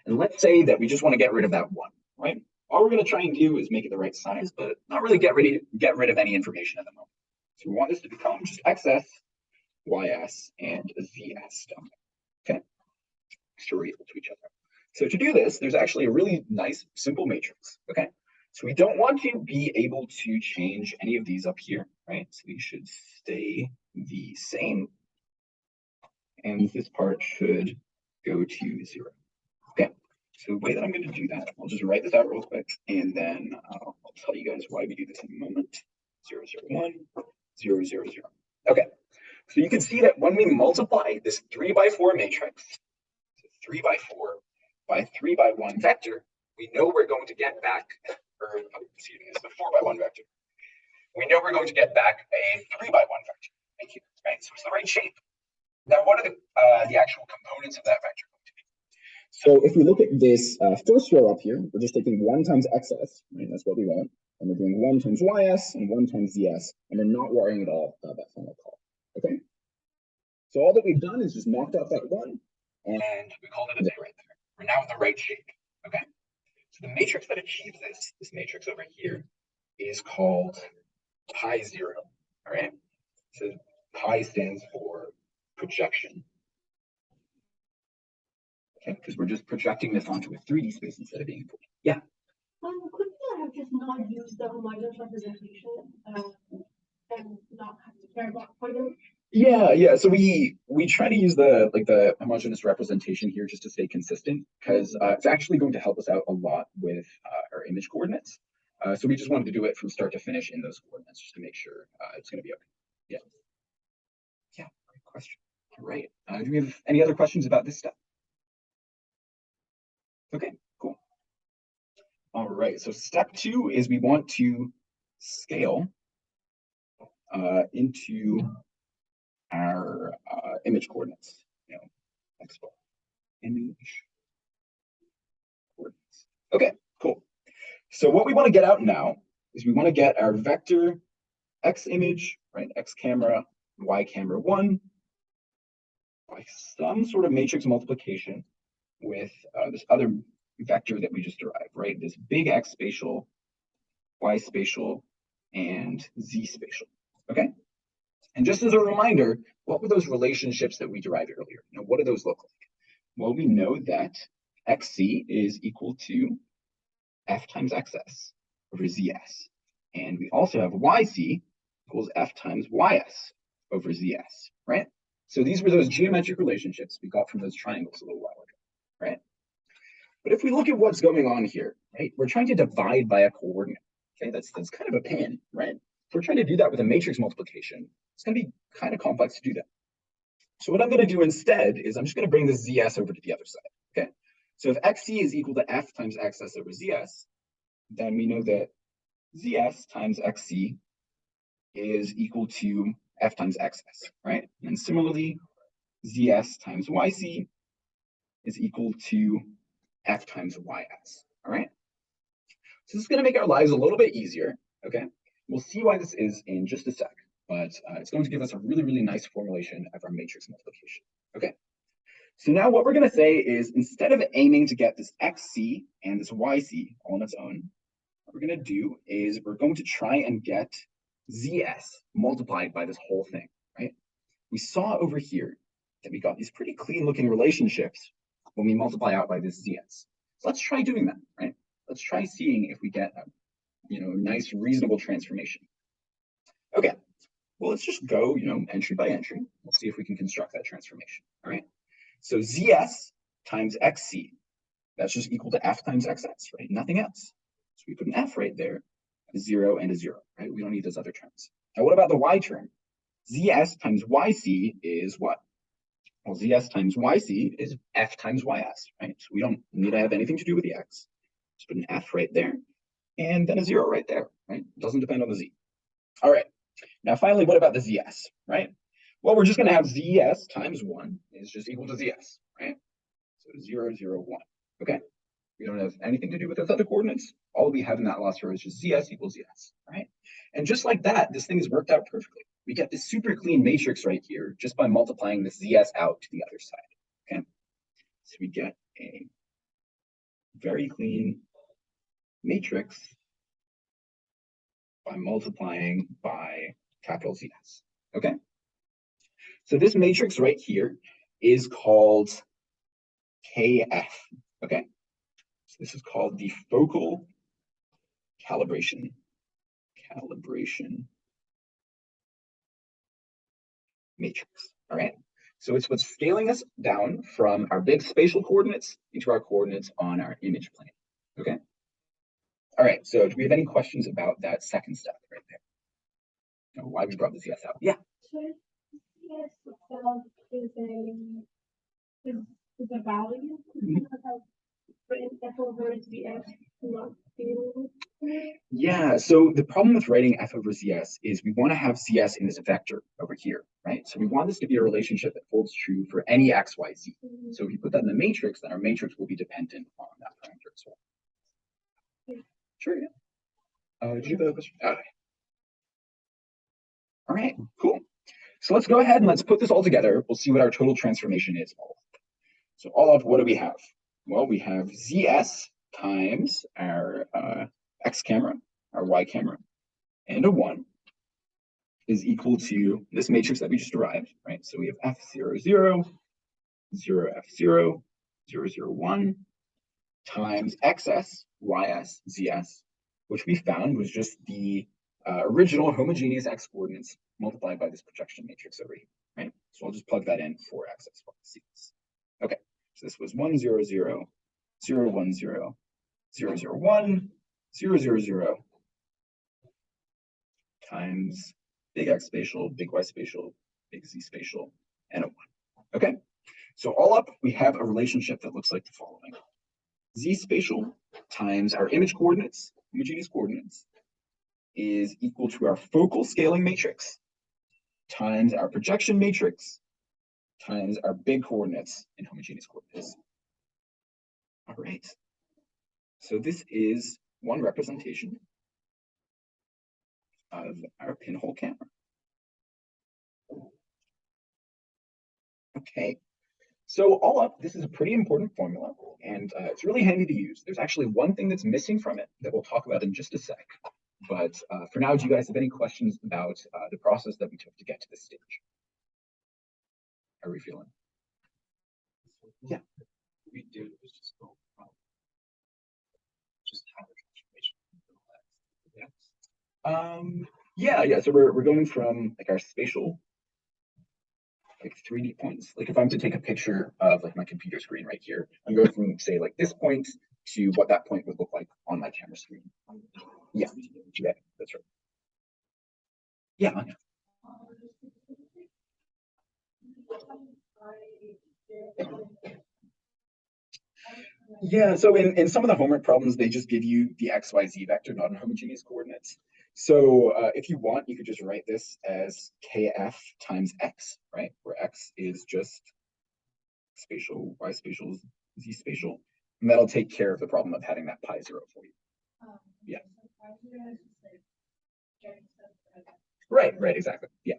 And let's say that we just want to get rid of that 1, right? All we're going to try and do is make it the right size, but not really get rid of any information at the moment. So we want this to become just xs, ys, and zs down there, okay? So we're equal to each other. So to do this, there's actually a really nice, simple matrix, okay? So we don't want to be able to change any of these up here, right? So these should stay the same. And this part should go to 0. Okay, so the way that I'm going to do that, I'll just write this out real quick, and then I'll tell you guys why we do this in a moment. 0, 0, 1, 0, 0, 0. Okay, so you can see that when we multiply this 3 by 4 matrix, 3 by 4 by 3 by 1 vector, we know we're going to get back, or excuse me, it's a 4 by 1 vector. We know we're going to get back a 3 by 1 vector. Thank you. Right, so it's the right shape. Now, what are the actual components of that vector going to be? So if we look at this first row up here, we're just taking 1 times xs, right? That's what we want. And we're doing 1 times ys and 1 times zs, and we're not worrying at all about that final call. Okay. So all that we've done is just knocked out that 1, and we called it a day right there. We're now in the right shape. Okay. So the matrix that achieves this matrix over here, is called pi 0. All right. So pi stands for projection. Okay, because we're just projecting this onto a 3D space instead of being. Yeah. Could we have just not used the homogeneous representation and not have to care about pointer? Yeah. So we try to use the homogeneous representation here just to stay consistent, because it's actually going to help us out a lot with our image coordinates. So we just wanted to do it from start to finish in those coordinates just to make sure it's going to be okay. Yeah. Yeah. Great question. All right. Do we have any other questions about this step? Okay. Cool. All right. So step 2 is we want to scale into our image coordinates, expo image coordinates. Okay, cool. So what we want to get out now is we want to get our vector x image, right? X camera, y camera 1 by some sort of matrix multiplication with this other vector that we just derived, right? This big X spatial, Y spatial, and Z spatial. Okay. And just as a reminder, what were those relationships that we derived earlier? What do those look like? Well, we know that XC is equal to F times XS over ZS. And we also have YC equals F times YS over ZS, right? So these were those geometric relationships we got from those triangles a little while ago, right? But if we look at what's going on here, right, we're trying to divide by a coordinate. Okay, that's kind of a pain, right? If we're trying to do that with a matrix multiplication, it's going to be kind of complex to do that. So what I'm going to do instead is I'm just going to bring this ZS over to the other side. Okay, so if XC is equal to F times XS over ZS, then we know that ZS times XC is equal to F times XS, right? And similarly, ZS times YC is equal to F times YS, all right? So this is going to make our lives a little bit easier, okay? We'll see why this is in just a sec, but it's going to give us a really, really nice formulation of our matrix multiplication, okay? So now what we're going to say is instead of aiming to get this XC and this YC all on its own, what we're going to do is we're going to try and get ZS multiplied by this whole thing, right? We saw over here that we got these pretty clean looking relationships when we multiply out by this ZS. So let's try doing that, right? Let's try seeing if we get a nice reasonable transformation. Okay, well, let's just go, entry by entry. We'll see if we can construct that transformation, all right? So ZS times XC, that's just equal to F times XS, right? Nothing else. So we put an F right there, a 0 and a 0, right? We don't need those other terms. Now, what about the Y term? ZS times YC is what? Well, ZS times YC is F times YS, right? So we don't need to have anything to do with the X. Just put an F right there, and then a 0 right there, right? It doesn't depend on the Z. All right. Now, finally, what about the ZS, right? Well, we're just going to have ZS times 1 is just equal to ZS, right? So 0, 0, 1, okay? We don't have anything to do with those other coordinates. All we have in that last row is just ZS equals ZS, right? And just like that, this thing has worked out perfectly. We get this super clean matrix right here just by multiplying this ZS out to the other side, okay? So we get a very clean matrix by multiplying by capital ZS, okay? So this matrix right here is called KF, okay? So this is called the focal calibration matrix, all right? So it's what's scaling us down from our big spatial coordinates into our coordinates on our image plane, okay? All right, so do we have any questions about that second step right there? You know, why we brought the CS out? Yeah. So CS itself is a value but in F over ZS not being. Yeah, so the problem with writing F over ZS is we want to have ZS in this vector over here, right? So we want this to be a relationship that holds true for any X, Y, Z. So if you put that in the matrix, then our matrix will be dependent on that parameter as well. Yeah. Sure, yeah. Did you have a question? Okay. All right, cool. So let's go ahead and let's put this all together. We'll see what our total transformation is. So all of what do we have? Well, we have ZS times our X camera, our Y camera, and a 1 is equal to this matrix that we just derived, right? So we have F0, 0, 0, F0, 0, 0, 1 times XS, YS, ZS, which we found was just the original homogeneous X coordinates multiplied by this projection matrix over here, right? So I'll just plug that in for XS, ZS. Okay, so this was 1, 0, 0, 0, 1, 0, 0, 0, 1, 0, 0, 0 times big X spatial, big Y spatial, big Z spatial, and a 1. Okay, so all up, we have a relationship that looks like the following. Z spatial times our image coordinates, homogeneous coordinates, is equal to our focal scaling matrix times our projection matrix times our big coordinates in homogeneous coordinates. All right, so this is one representation of our pinhole camera. Okay, so all up, this is a pretty important formula, and it's really handy to use. There's actually one thing that's missing from it that we'll talk about in just a sec. But for now, do you guys have any questions about the process that we took to get to this stage? How are we feeling? Yeah. We do is just go from just have a transformation. Yeah. So we're going from like our spatial, like 3D points. Like if I'm to take a picture of like my computer screen right here, I'm going from say like this point to what that point would look like on my camera screen. Yeah, that's right. Yeah. Yeah, so in some of the homework problems, they just give you the XYZ vector, not in homogeneous coordinates. So if you want, you could just write this as KF times X, right? Where X is just spatial, Y spatial, Z spatial. And that'll take care of the problem of having that pi 0 for you. Yeah. Right, exactly. Yeah.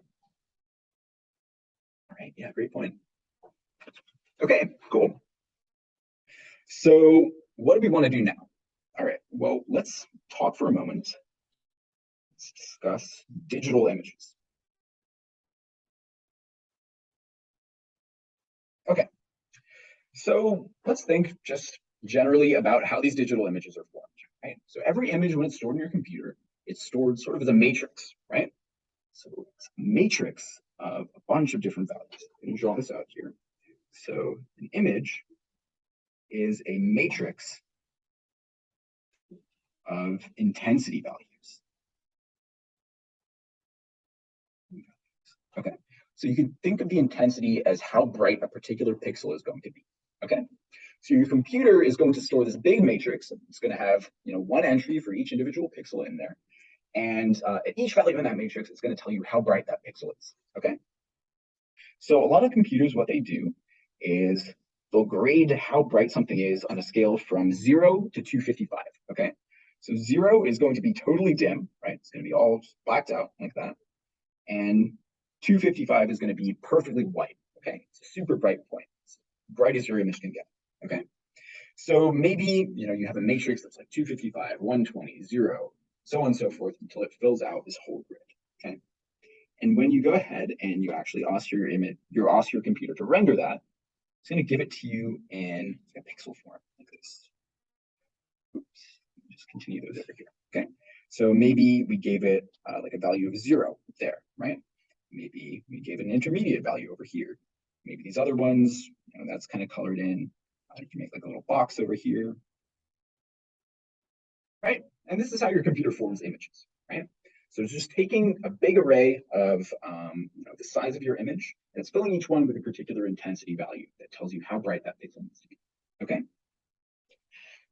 All right, yeah, great point. Okay, cool. So what do we want to do now? All right, well, let's talk for a moment. Let's discuss digital images. Okay, so let's think just generally about how these digital images are formed, right? So every image, when it's stored in your computer, it's stored sort of as a matrix, right? So it's a matrix of a bunch of different values. Let me draw this out here. So an image is a matrix of intensity values. Okay, so you can think of the intensity as how bright a particular pixel is going to be. Okay, so your computer is going to store this big matrix. It's going to have one entry for each individual pixel in there, and at each value in that matrix, it's going to tell you how bright that pixel is. Okay, so a lot of computers, what they do is they'll grade how bright something is on a scale from 0 to 255, okay? So 0 is going to be totally dim, right? It's going to be all blacked out like that. And 255 is going to be perfectly white, okay? It's a super bright point. It's bright as your image can get, okay? So maybe, you have a matrix that's like 255, 120, 0, so on and so forth until it fills out this whole grid, okay? And when you go ahead and you actually ask your computer to render that, it's going to give it to you in a pixel form like this. Oops, just continue those over here, okay? So maybe we gave it like a value of 0 there, right? Maybe we gave it an intermediate value over here. Maybe these other ones, that's kind of colored in. You can make like a little box over here, right? And this is how your computer forms images, right? So it's just taking a big array of the size of your image, and it's filling each one with a particular intensity value that tells you how bright that pixel needs to be, okay?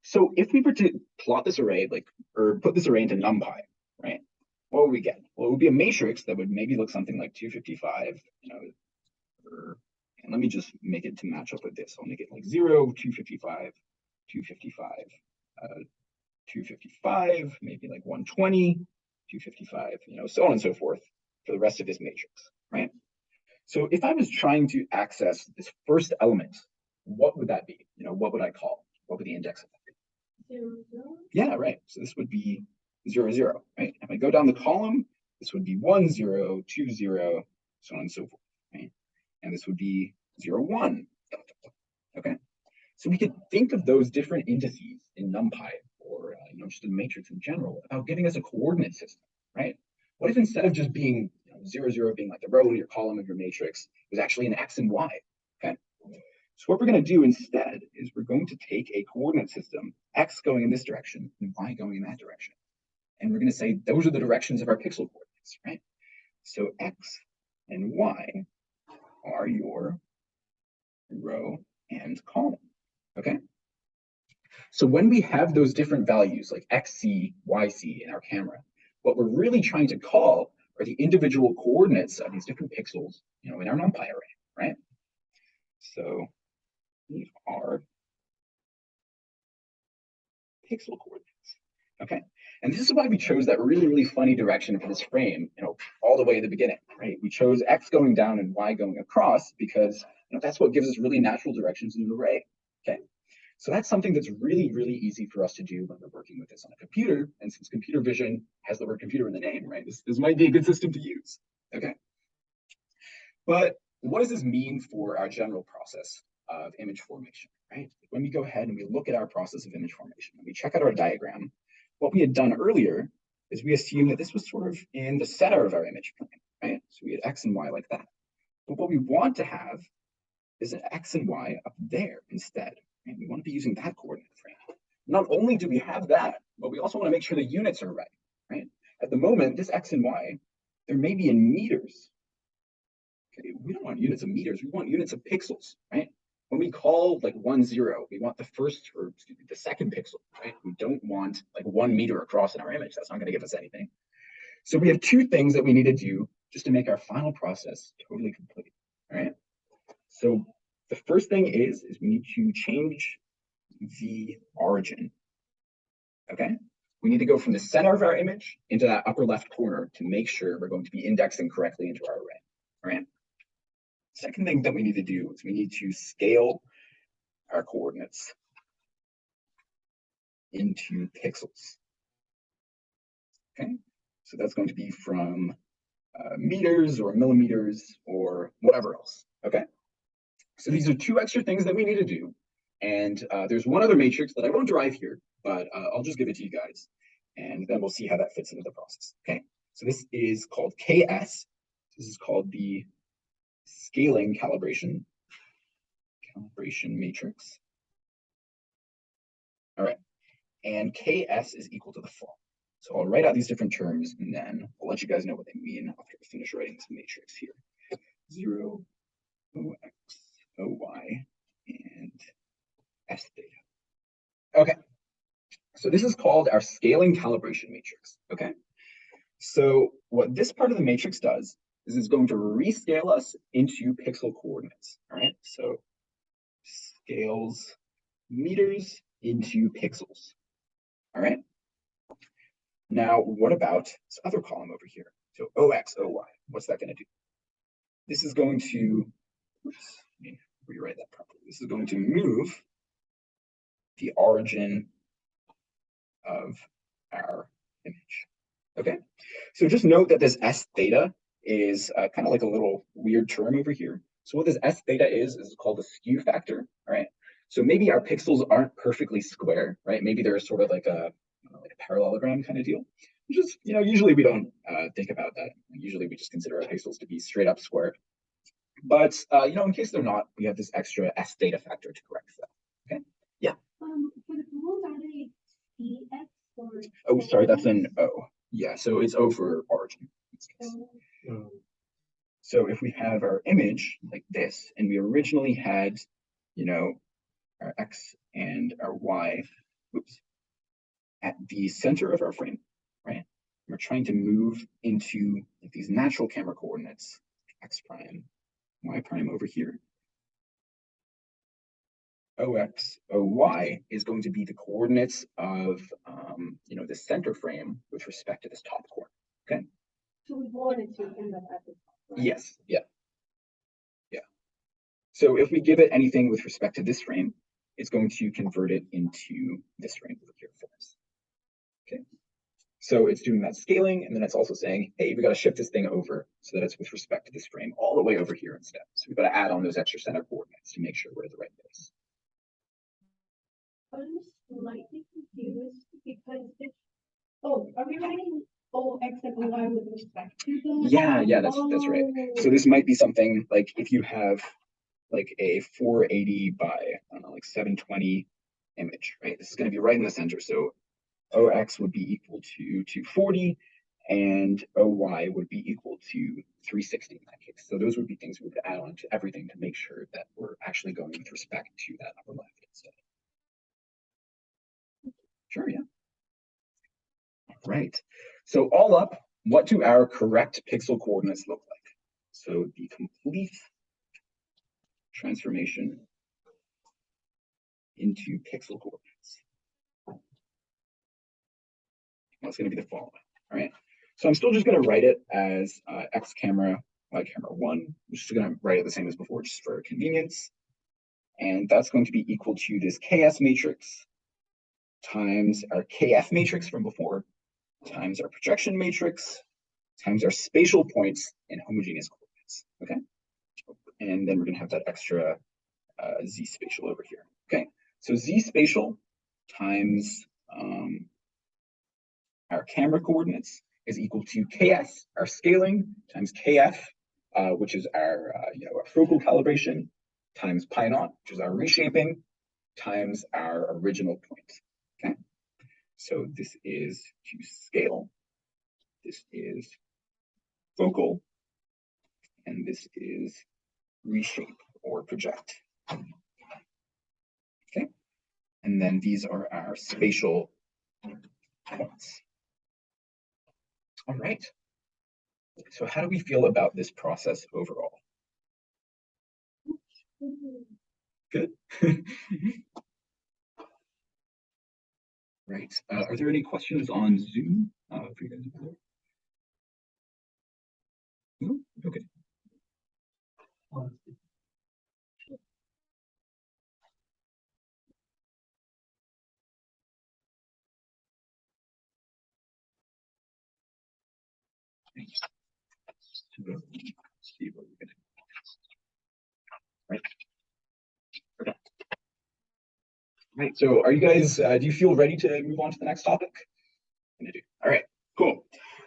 So if we were to plot this array, or put this array into NumPy, right? What would we get? Well, it would be a matrix that would maybe look something like 255, and let me just make it to match up with this. I'll make it like 0, 255, 255, 255, maybe like 120, 255, so on and so forth for the rest of this matrix, right? So if I was trying to access this first element, what would that be? What would I call? What would the index of that be? 0. Yeah, right. So this would be 0, 0, right? If I go down the column, this would be 1, 0, 2, 0, so on and so forth, right? And this would be 0, 1, okay? So we could think of those different indices in NumPy or just in matrix in general about giving us a coordinate system, right? What if instead of just being 0, 0 being like the row in your column of your matrix, it was actually an x and y, okay? So what we're going to do instead is we're going to take a coordinate system, x going in this direction and y going in that direction. And we're going to say those are the directions of our pixel coordinates, right? So x and y are your row and column, okay? So when we have those different values like xc, yc in our camera, what we're really trying to call are the individual coordinates of these different pixels, in our NumPy array, right? So these are pixel coordinates, okay? And this is why we chose that really, really funny direction for this frame, all the way at the beginning, right? We chose x going down and y going across because that's what gives us really natural directions in an array, okay? So that's something that's really, really easy for us to do when we're working with this on a computer. And since computer vision has the word computer in the name, right, this might be a good system to use, okay? But what does this mean for our general process of image formation, right? When we go ahead and we look at our process of image formation and we check out our diagram, what we had done earlier is we assumed that this was sort of in the center of our image plane, right? So we had x and y like that. But what we want to have is an x and y up there instead. And we want to be using that coordinate frame. Not only do we have that, but we also want to make sure the units are right? At the moment, this x and y, there may be in meters. Okay, we don't want units of meters, we want units of pixels, right? When we call like 1, 0, we want the second pixel, right? We don't want like 1 meter across in our image. That's not going to give us anything. So we have two things that we need to do just to make our final process totally complete, all right? So the first thing is we need to change the origin, okay? We need to go from the center of our image into that upper left corner to make sure we're going to be indexing correctly into our array, all right? Second thing that we need to do is we need to scale our coordinates into pixels, okay? So that's going to be from meters or millimeters or whatever else, okay? So these are two extra things that we need to do. And there's one other matrix that I won't derive here, but I'll just give it to you guys. And then we'll see how that fits into the process, okay? So this is called KS. This is called the scaling calibration matrix. All right, and KS is equal to the following. So I'll write out these different terms, and then I'll let you guys know what they mean after I finish writing this matrix here. 0, OX, OY, and S theta. Okay, so this is called our scaling calibration matrix, okay? So what this part of the matrix does is it's going to rescale us into pixel coordinates, all right? So scales meters into pixels. All right. Now, what about this other column over here? So OX, OY, what's that going to do? This is going to, oops, let me rewrite that properly. This is going to move the origin of our image. Okay, so just note that this S theta is kind of like a little weird term over here. So what this S theta is called a skew factor, right? So maybe our pixels aren't perfectly square, right? Maybe they're sort of like a parallelogram kind of deal. Which is, usually we don't think about that. Usually we just consider our pixels to be straight up square. But in case they're not, we have this extra S theta factor to correct that. Okay. Yeah. For the rules, are they CX or? Oh, sorry, that's an O. Yeah, so it's O for origin. So if we have our image like this, and we originally had, our X and our Y, oops, at the center of our frame, right? We're trying to move into like, these natural camera coordinates, X prime, Y prime over here. OX, OY is going to be the coordinates of, the center frame with respect to this top corner, okay? So we wanted to end up at the top, right? Yes, yeah. So if we give it anything with respect to this frame, it's going to convert it into this frame over here for us. Okay. So it's doing that scaling, and then it's also saying, hey, we got to shift this thing over so that it's with respect to this frame all the way over here instead. So we've got to add on those extra center coordinates to make sure we're at the right place. I'm slightly confused because it's, are we writing OX and OY with respect to them? Yeah, that's right. So this might be something like if you have like a 480 by, I don't know, like 720 image, right? This is going to be right in the center. So OX would be equal to 240 and OY would be equal to 360 in that case. So those would be things we would add on to everything to make sure that we're actually going with respect to that upper left instead. Sure, yeah. Right. So all up, what do our correct pixel coordinates look like? So the complete transformation into pixel coordinates. That's going to be the following. All right. So I'm still just going to write it as X camera, Y camera 1. I'm just going to write it the same as before, just for convenience. And that's going to be equal to this KS matrix times our KF matrix from before, times our projection matrix, times our spatial points in homogeneous coordinates. Okay. And then we're going to have that extra Z spatial over here. Okay. So Z spatial times our camera coordinates is equal to KS, our scaling, times KF, which is our, our focal calibration, times pi naught, which is our reshaping, times our original point. Okay. So this is to scale. This is focal, and this is reshape or project. Okay. And then these are our spatial points. All right. So how do we feel about this process overall? Good. Right. Are there any questions on Zoom for you guys over there? No? Okay. See what we're gonna. Right. Okay. Right. So are you guys, do you feel ready to move on to the next topic? All right, cool.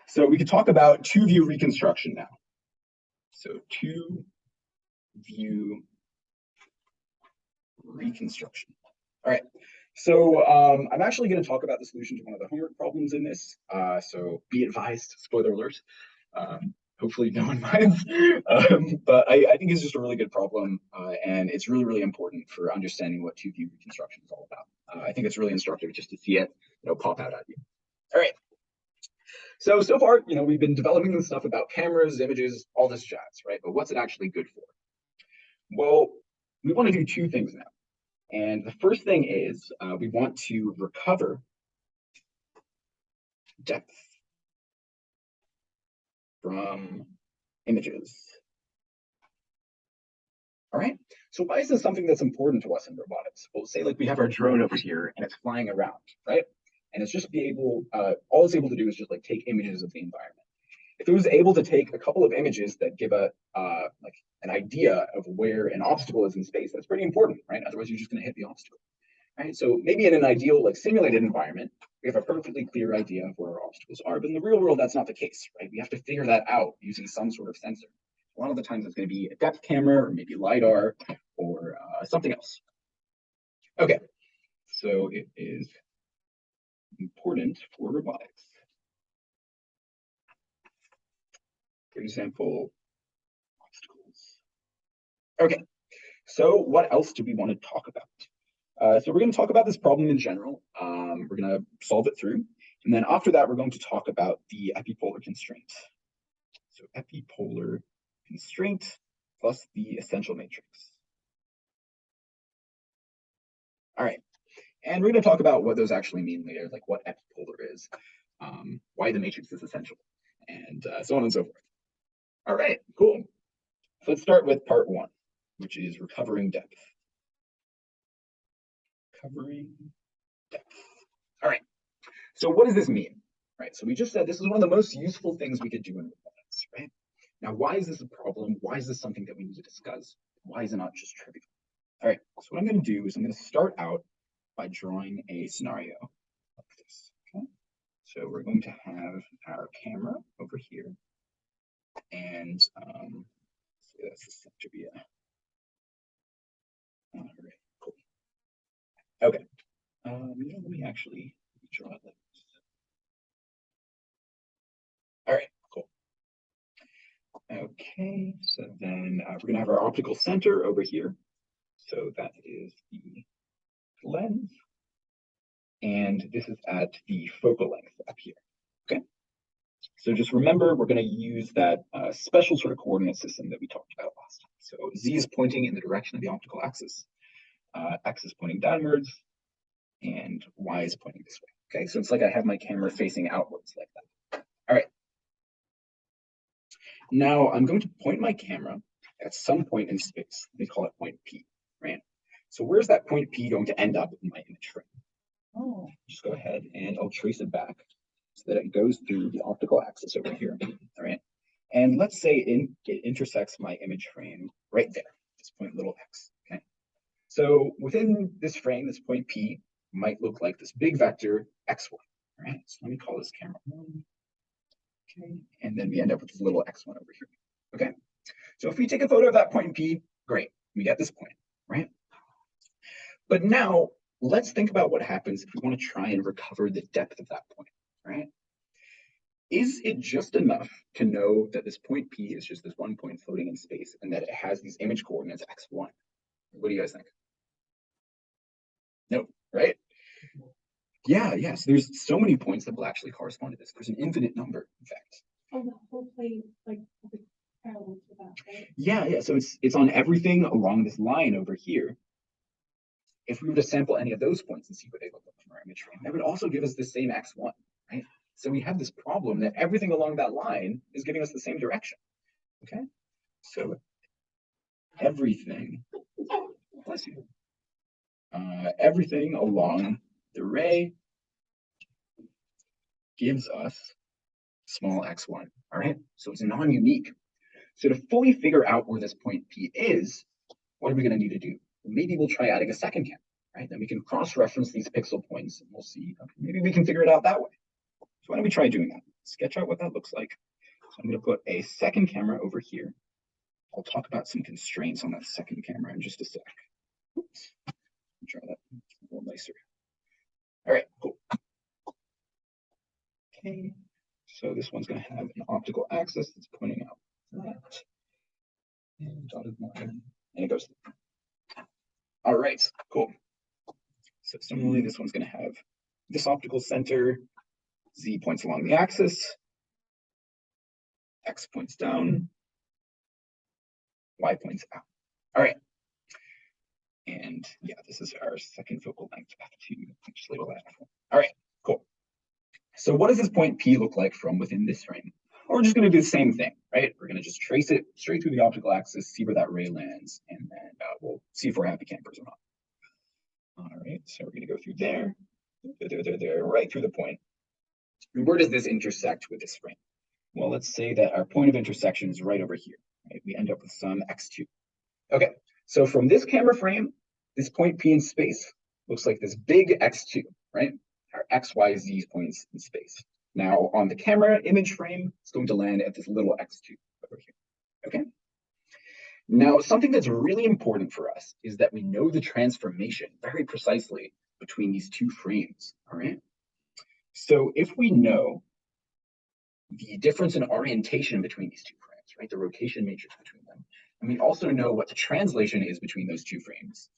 So we could talk about two-view reconstruction now. So two-view reconstruction. All right. So I'm actually going to talk about the solution to one of the homework problems in this. So be advised, spoiler alert. Hopefully no one minds. But I think it's just a really good problem. And it's really, really important for understanding what two-view reconstruction is all about. I think it's really instructive just to see it, pop out at you. All right. So far, we've been developing this stuff about cameras, images, all this jazz, right? But what's it actually good for? Well, we want to do two things now. And the first thing is we want to recover depth from images. All right, so why is this something that's important to us in robotics? Well, say like we have our drone over here and it's flying around, right? And it's just all it's able to do is just like take images of the environment. If it was able to take a couple of images that give a like an idea of where an obstacle is in space, that's pretty important, right? Otherwise, you're just going to hit the obstacle, right? So maybe in an ideal like simulated environment, we have a perfectly clear idea of where our obstacles are, but in the real world, that's not the case, right? We have to figure that out using some sort of sensor. A lot of the times, it's going to be a depth camera, or maybe LiDAR, or something else. Okay, so it is important for robotics. For example, obstacles. Okay, so what else do we want to talk about? So we're going to talk about this problem in general. We're going to solve it through. And then after that, we're going to talk about the epipolar constraint. So epipolar constraint plus the essential matrix. All right. And we're going to talk about what those actually mean later, like what epipolar is, why the matrix is essential, and so on and so forth. All right, cool. So let's start with part one, which is recovering depth. Recovering depth. All right. So what does this mean? Right. So we just said this is one of the most useful things we could do in robotics, right? Now, why is this a problem? Why is this something that we need to discuss? Why is it not just trivial? All right. So what I'm going to do is I'm going to start out by drawing a scenario like this. Okay. So we're going to have our camera over here, and so that's the center view. All right. Cool. Okay. Let me actually draw it like this. All right, cool. Okay, so then we're going to have our optical center over here. So that is the lens. And this is at the focal length up here. Okay. So just remember, we're going to use that special sort of coordinate system that we talked about last time. So Z is pointing in the direction of the optical axis. X is pointing downwards. And Y is pointing this way. Okay, so it's like I have my camera facing outwards like that. All right. Now I'm going to point my camera at some point in space. We call it point P, right? So where's that point P going to end up in my image frame? Oh, just go ahead and I'll trace it back so that it goes through the optical axis over here, all right? And let's say it intersects my image frame right there, this point little x, okay? So within this frame, this point P might look like this big vector x1, right? So let me call this camera 1. Okay, and then we end up with this little x1 over here. Okay, so if we take a photo of that point P, great, we get this point, right? But now let's think about what happens if we want to try and recover the depth of that point, right? Is it just enough to know that this point P is just this one point floating in space and that it has these image coordinates x1? What do you guys think? No, right? Yeah. So there's so many points that will actually correspond to this. There's an infinite number, in fact. Oh, the whole plane, like, parallel to that, right? Yeah. So it's on everything along this line over here. If we were to sample any of those points and see what they look like from our image frame, that would also give us the same x1, right? So we have this problem that everything along that line is giving us the same direction. Okay, so everything, bless you, everything along the ray gives us small x1. All right, so it's non-unique. So to fully figure out where this point P is, what are we going to need to do? Maybe we'll try adding a second camera, right? Then we can cross-reference these pixel points and we'll see, okay, maybe we can figure it out that way. So why don't we try doing that? Sketch out what that looks like. So I'm going to put a second camera over here. I'll talk about some constraints on that second camera in just a sec. Oops. Try that a little nicer. All right, cool. Okay, so this one's going to have an optical axis that's pointing out that. And dotted line, and it goes. All right, cool. So similarly, this one's going to have this optical center. Z points along the axis. X points down. Y points out. All right. And yeah, this is our second focal length f2. Just label that f1. All right, cool. So what does this point P look like from within this frame? Well, we're just going to do the same thing, right? We're going to just trace it straight through the optical axis, see where that ray lands, and then we'll see if we're happy campers or not. All right, so we're going to go through there, right through the point. And where does this intersect with this frame? Well, let's say that our point of intersection is right over here. Right? We end up with some x2. Okay, so from this camera frame, this point P in space looks like this big x2, right? Our x, y, z points in space. Now on the camera image frame, it's going to land at this little x2 over here. Okay. Now something that's really important for us is that we know the transformation very precisely between these two frames. All right. So if we know the difference in orientation between these two frames, right, the rotation matrix between them, and we also know what the translation is between those two frames,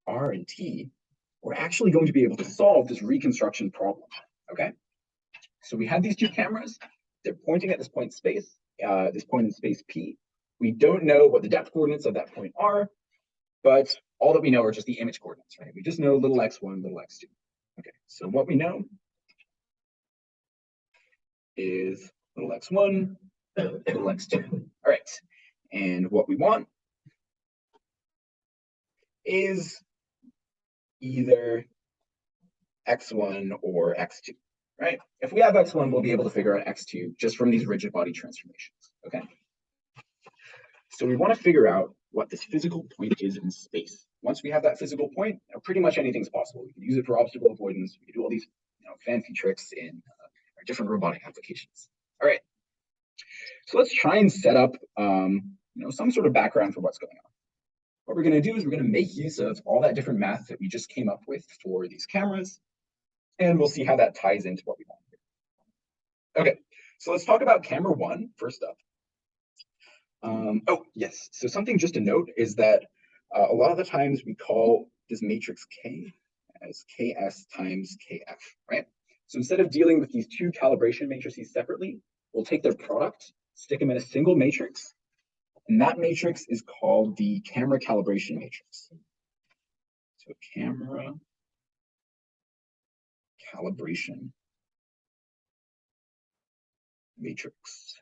R and T, we're actually going to be able to solve this reconstruction problem. Okay. So we have these two cameras. They're pointing at this point space, this point in space P. We don't know what the depth coordinates of that point are, but all that we know are just the image coordinates, right? We just know little x1, little x2. Okay, so what we know is little x1, little x2. All right, and what we want is either x1 or x2, right? If we have x1, we'll be able to figure out x2 just from these rigid body transformations, okay? So we want to figure out what this physical point is in space. Once we have that physical point, pretty much anything's possible. We can use it for obstacle avoidance. We can do all these fancy tricks in our different robotic applications. All right. So let's try and set up some sort of background for what's going on. What we're going to do is we're going to make use of all that different math that we just came up with for these cameras, and we'll see how that ties into what we want here. Okay, so let's talk about camera 1 first up. Oh, yes. So something just to note is that a lot of the times we call this matrix K as Ks times Kf, right? So instead of dealing with these two calibration matrices separately, we'll take their product, stick them in a single matrix, and that matrix is called the camera calibration matrix. So camera calibration matrix.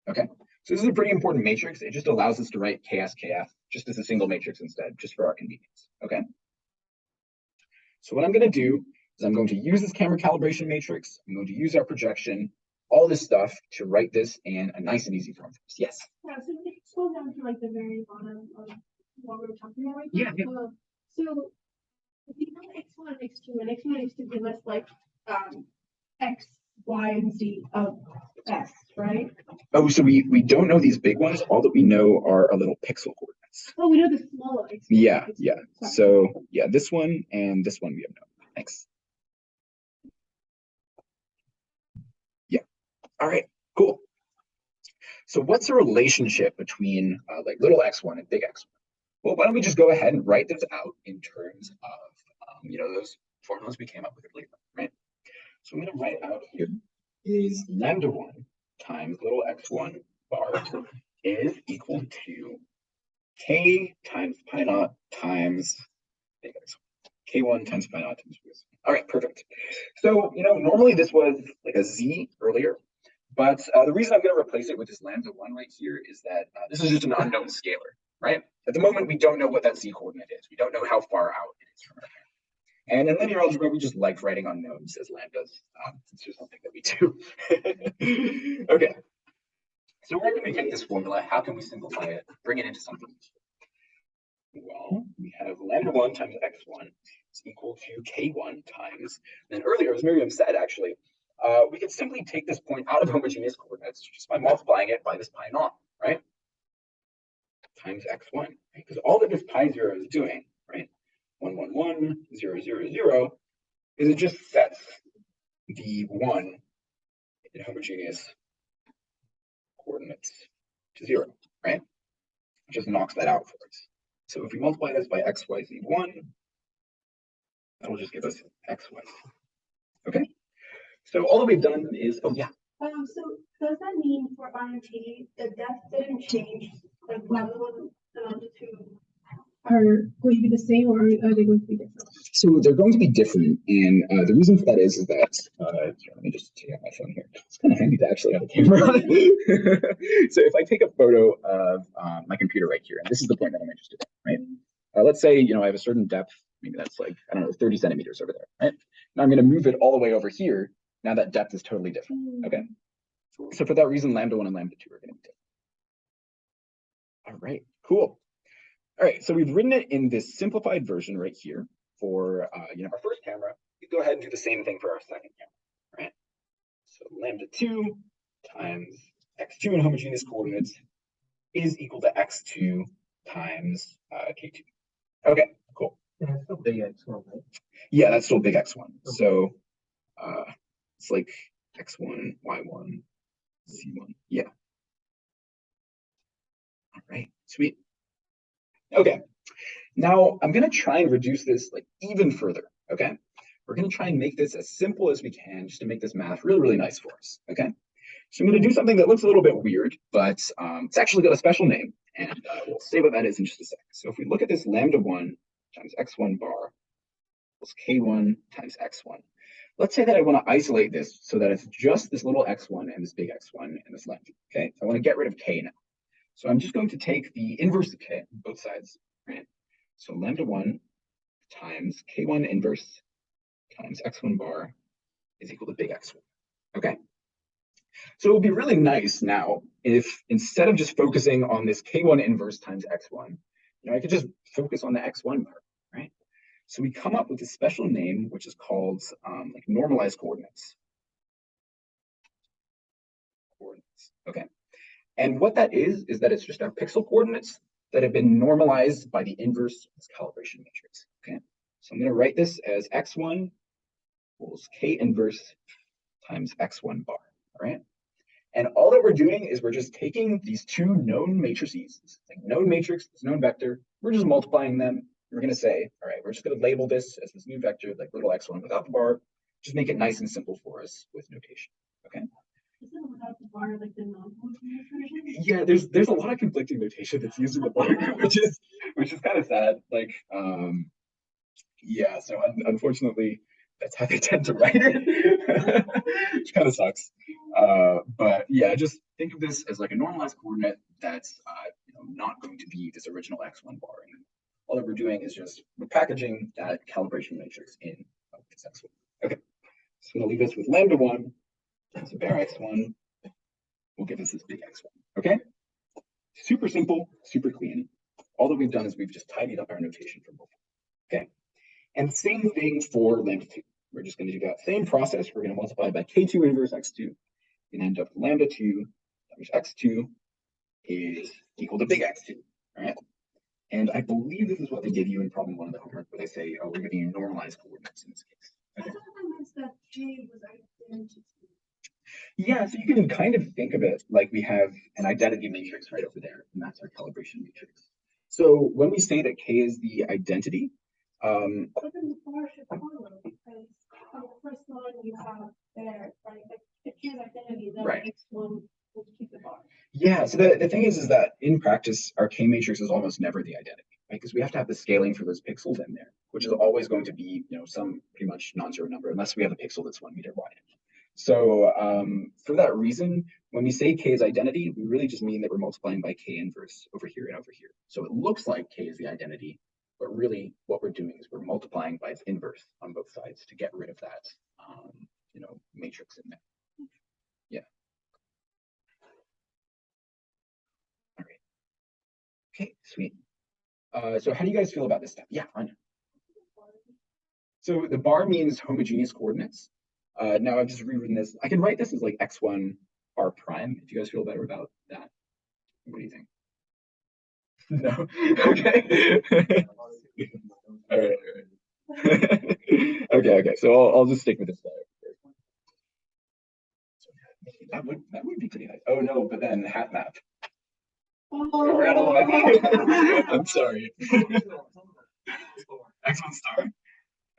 Okay. So this is a pretty important matrix. It just allows us to write Ks, Kf just as a single matrix instead, just for our convenience. Okay. So what I'm going to do is I'm going to use this camera calibration matrix. I'm going to use our projection, all this stuff to write this in a nice and easy form for us. Yes. Yeah, so we can scroll down to like the very bottom of what we're talking about right Yeah. now. So if you know x1 and x2, and x1 and x2 give us like x, y, and z of s, right? Oh, so we don't know these big ones. All that we know are our little pixel coordinates. Oh, we know the smaller x. Yeah, yeah. So yeah, this one and this one we have no. Thanks. Yeah. All right. Cool. So what's the relationship between like little x1 and big x1? Well, why don't we just go ahead and write this out in terms of those formulas we came up with earlier, right? So I'm going to write out here is lambda 1 times little x1 bar is equal to k times pi naught times k1 times pi naught times this. All right, perfect. So normally this was like a z earlier, but the reason I'm going to replace it with this lambda 1 right here is that this is just an unknown scalar, right? At the moment, we don't know what that z coordinate is. We don't know how far out it is from our camera. And in linear algebra, we just like writing unknowns as lambdas. It's just something that we do. Okay. So where can we take this formula? How can we simplify it? Bring it into something useful? Well, we have lambda 1 times x1 is equal to k1 times. Then earlier, as Miriam said, actually, we could simply take this point out of homogeneous coordinates just by multiplying it by this pi naught, right? Times x1, right? Because all that this pi 0 is doing, right? 1, 1, 1, 0, 0, 0, is it just sets the 1 in homogeneous coordinates to 0, right? It just knocks that out for us. So if we multiply this by x, y, z 1, that'll just give us x, y, z. Okay. So all that we've done is, oh yeah. So does that mean for IMT, the depth didn't change, like level and longitude are going to be the same, or are they going to be different? So they're going to be different, and the reason for that is that here, let me just take out my phone here. It's kind of handy to actually have a camera. So if I take a photo of my computer right here, and this is the point that I'm interested in, right? Let's say I have a certain depth, maybe that's like 30 centimeters over there, right? Now I'm going to move it all the way over here. Now that depth is totally different. Okay. So for that reason, lambda 1 and lambda 2 are going to be different. All right, cool. All right, so we've written it in this simplified version right here for our first camera. You go ahead and do the same thing for our second camera, right? So lambda 2 times x2 in homogeneous coordinates is equal to x2 times k2. Okay, cool. That's still big X1, right? Yeah, that's still big x1. So it's like x1, y1, c1. Yeah. All right, sweet. Okay. Now I'm going to try and reduce this like even further. Okay. We're going to try and make this as simple as we can just to make this math really, really nice for us. Okay. So I'm going to do something that looks a little bit weird, but it's actually got a special name, and we'll say what that is in just a second. So if we look at this lambda 1 times x1 bar equals k1 times x1. Let's say that I want to isolate this so that it's just this little x1 and this big x1 and this lambda. Okay. So I want to get rid of k now. So I'm just going to take the inverse of k on both sides, right? So lambda 1 times k1 inverse times x1 bar is equal to big x1. Okay. So it would be really nice now if instead of just focusing on this k1 inverse times x1, I could just focus on the x1 bar, right? So we come up with a special name, which is called like normalized coordinates. Okay. And what that is that it's just our pixel coordinates that have been normalized by the inverse of this calibration matrix. Okay. So I'm going to write this as x1 equals k inverse times x1 bar. All right. And all that we're doing is we're just taking these two known matrices, like known matrix, this known vector, we're just multiplying them. We're going to say, all right, we're just going to label this as this new vector, like little x1 without the bar, just make it nice and simple for us with notation. Okay. Isn't without the bar like the non-homogeneous version? Yeah, there's a lot of conflicting notation that's used in the book, which is kind of sad. Like, yeah, so unfortunately, that's how they tend to write it, which kind of sucks. But yeah, just think of this as like a normalized coordinate that's not going to be this original x1 bar. And all that we're doing is just we're packaging that calibration matrix in this x1. Okay, so I'm going to leave this with lambda 1. So bare x1 will give us this big x1. Okay, super simple, super clean. All that we've done is we've just tidied up our notation for both. Okay, and same thing for lambda 2. We're just going to do that same process. We're going to multiply by k2 inverse x2 and end up with lambda 2 times x2 is equal to big x2. All right, and I believe this is what they give you in problem 1 of the homework, where they say, oh, we're giving you normalized coordinates in this case. Okay. That J was identity. Yeah, so you can kind of think of it like we have an identity matrix right over there, and that's our calibration matrix. So when we say that K is the identity, but then the bar should follow because on the first line you have there, right? Like the K's identity, then right. X1 will keep the bar. Yeah, so the thing is that in practice, our K matrix is almost never the identity, right? Because we have to have the scaling for those pixels in there, which is always going to be, some pretty much non-zero number, unless we have a pixel that's 1 meter wide. So for that reason, when we say K is identity, we really just mean that we're multiplying by K inverse over here and over here. So it looks like K is the identity, but really what we're doing is we're multiplying by its inverse on both sides to get rid of that, matrix in there. Yeah. All right. Okay, sweet. So how do you guys feel about this step? Yeah, Anya. So the bar means homogeneous coordinates. Now I've just rewritten this. I can write this as like x1 r prime if you guys feel better about that. What do you think? No? Okay. All right. Okay. So I'll just stick with this. That would be pretty nice. Oh no, but then hat map. I'm sorry. X1 star?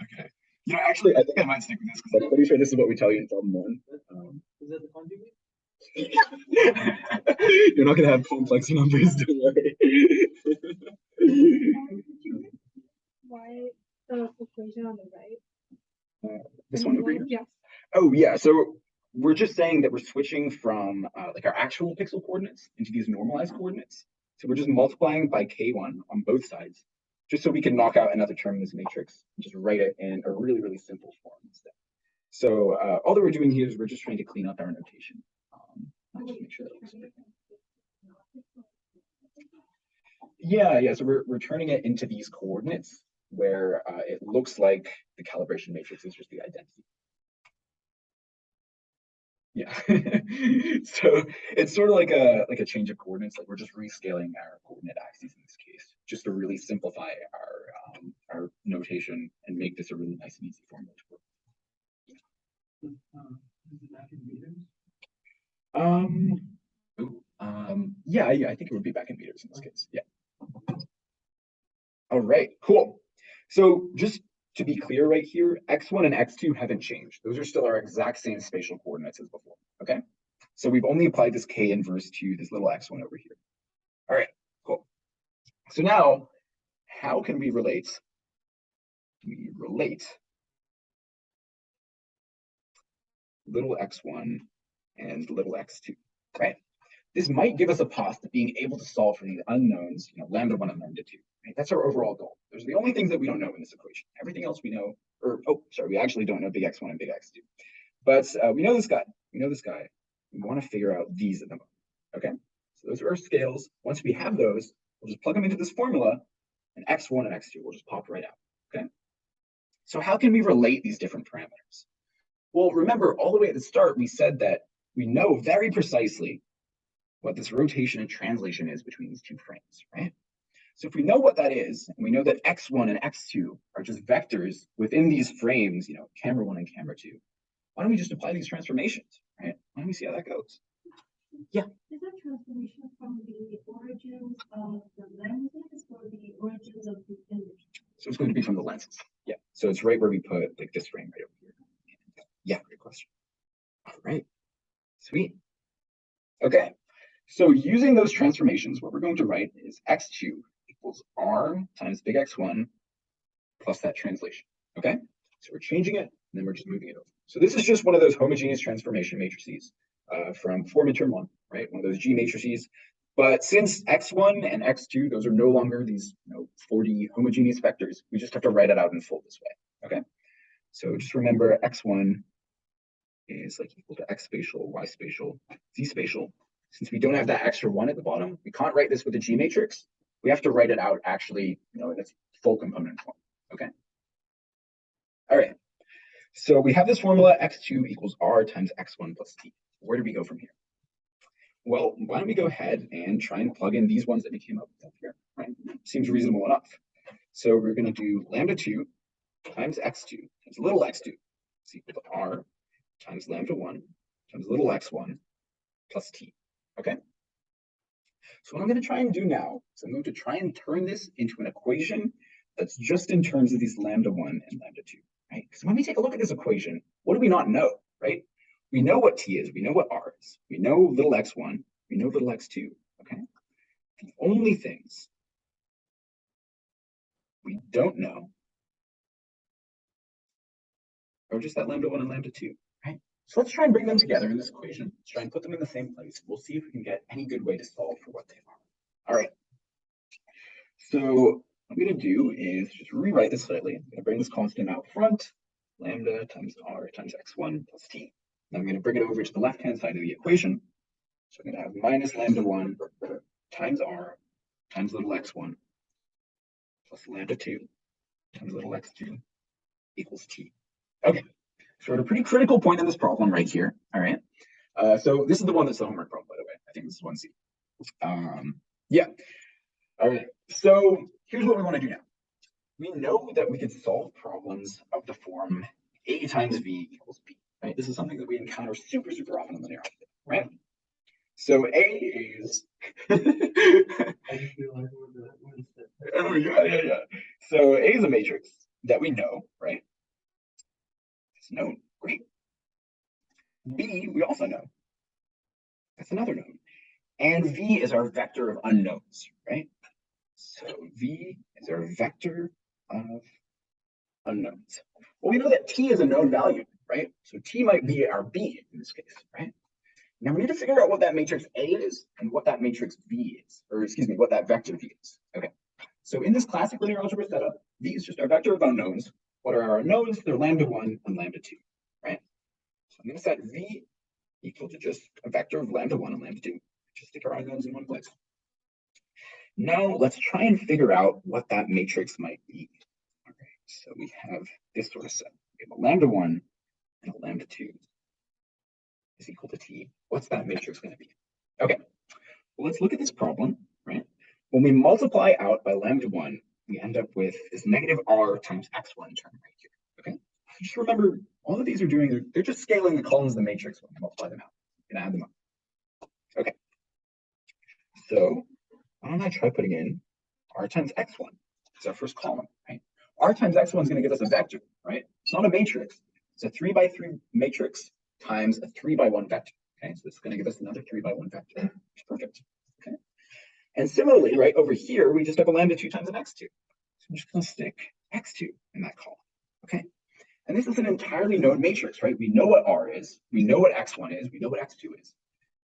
Okay. Actually, I think I might stick with this because I'm pretty sure this is what we tell you in problem 1. Is that the conjugate? You're not going to have complex numbers, don't worry. simplify the equation on the right? This one over here? Yes. Oh yeah, so we're just saying that we're switching from like our actual pixel coordinates into these normalized coordinates. So we're just multiplying by k1 on both sides, just so we can knock out another term in this matrix and just write it in a really, really simple form instead. So all that we're doing here is we're just trying to clean up our notation. Let's just make sure that looks good. Yeah. So we're turning it into these coordinates where it looks like the calibration matrix is just the identity. Yeah. So it's sort of like a change of coordinates. Like we're just rescaling our coordinate axes in this case, just to really simplify our notation and make this a really nice and easy formula to work. Yeah, I think it would be back in meters in this case. Yeah. All right, cool. So just to be clear right here, x1 and x2 haven't changed. Those are still our exact same spatial coordinates as before, okay? So we've only applied this k inverse to this little x1 over here. All right, cool. So now, how can we relate? We relate little x1 and little x2, right? This might give us a path to being able to solve for these unknowns, lambda 1 and lambda 2. Right? That's our overall goal. Those are the only things that we don't know in this equation. Everything else we know, we actually don't know big X1 and big X2. But we know this guy. We know this guy. We want to figure out these at the moment. Okay? So those are our scales. Once we have those, we'll just plug them into this formula, and X1 and X2 will just pop right out. Okay? So how can we relate these different parameters? Well, remember, all the way at the start, we said that we know very precisely what this rotation and translation is between these two frames, right? So if we know what that is, and we know that x1 and x2 are just vectors within these frames, camera 1 and camera 2, why don't we just apply these transformations, right? Why don't we see how that goes? Yeah. Is that transformation from the origins of the lenses or the origins of the image? So it's going to be from the lenses. Yeah. So it's right where we put like this frame right over here. Yeah, great question. All right. Sweet. Okay. So using those transformations, what we're going to write is x2 equals r times big X1 plus that translation, okay? So we're changing it, and then we're just moving it over. So this is just one of those homogeneous transformation matrices from 4 midterm 1, right? One of those G matrices. But since X1 and X2, those are no longer these 4D homogeneous vectors, we just have to write it out in full this way, okay? So just remember X1 is like equal to X spatial, Y spatial, Z spatial. Since we don't have that extra 1 at the bottom, we can't write this with a G matrix. We have to write it out actually, in its full component form, okay? All right, so we have this formula, x2 equals r times x1 plus t. Where do we go from here? Well, why don't we go ahead and try and plug in these ones that we came up with up here, right? Seems reasonable enough. So we're gonna do lambda 2 times x2 times little x2 is equal to r times lambda 1 times little x1 plus t, okay? So what I'm going to try and do now is I'm going to try and turn this into an equation that's just in terms of these lambda 1 and lambda 2, right? Because when we take a look at this equation, what do we not know, right? We know what t is, we know what r is, we know little x1, we know little x2, okay? The only things we don't know are just that lambda 1 and lambda 2, right? So let's try and bring them together in this equation. Let's try and put them in the same place. We'll see if we can get any good way to solve for what they are. All right. So what I'm going to do is just rewrite this slightly. I'm going to bring this constant out front, lambda times r times x1 plus t. And I'm going to bring it over to the left-hand side of the equation. So I'm going to have minus lambda 1 times r times little x1 plus lambda 2 times little x2 equals t. Okay, so we're at a pretty critical point in this problem right here. All right. So this is the one that's the homework problem, by the way. I think this is 1C. Yeah. All right. So here's what we want to do now. We know that we could solve problems of the form a times v equals b. Right. This is something that we encounter super, super often in linear algebra, right? So a is. I just realized what is that? Oh yeah. So a is a matrix that we know, right? It's known. Great. B we also know. That's another known. And v is our vector of unknowns, right? So v is our vector of unknowns. Well, we know that t is a known value, right? So t might be our b in this case, right? Now we need to figure out what that matrix A is and what that matrix V is, or excuse me, what that vector V is. Okay. So in this classic linear algebra setup, V is just our vector of unknowns. What are our unknowns? They're lambda1 and lambda2, right? So I'm going to set V equal to just a vector of lambda1 and lambda2. Just stick our unknowns in one place. Now let's try and figure out what that matrix might be. All right, so we have this sort of set. We have a lambda1 and a lambda2 is equal to t. What's that matrix going to be? Okay, well, let's look at this problem, right? When we multiply out by lambda1, we end up with this negative r times x1 term right here, okay? Just remember, all of these are doing, they're just scaling the columns of the matrix when we multiply them out and add them up. Okay, so why don't I try putting in r times x1? It's our first column, right? R times x1 is going to give us a vector, right? It's not a matrix. It's a 3 by 3 matrix times a 3 by 1 vector. Okay, so it's going to give us another 3 by 1 vector. Perfect. Okay. And similarly, right over here, we just have a lambda2 times an x2. So I'm just going to stick x2 in that column. Okay. And this is an entirely known matrix, right? We know what r is, we know what x1 is, we know what x2 is.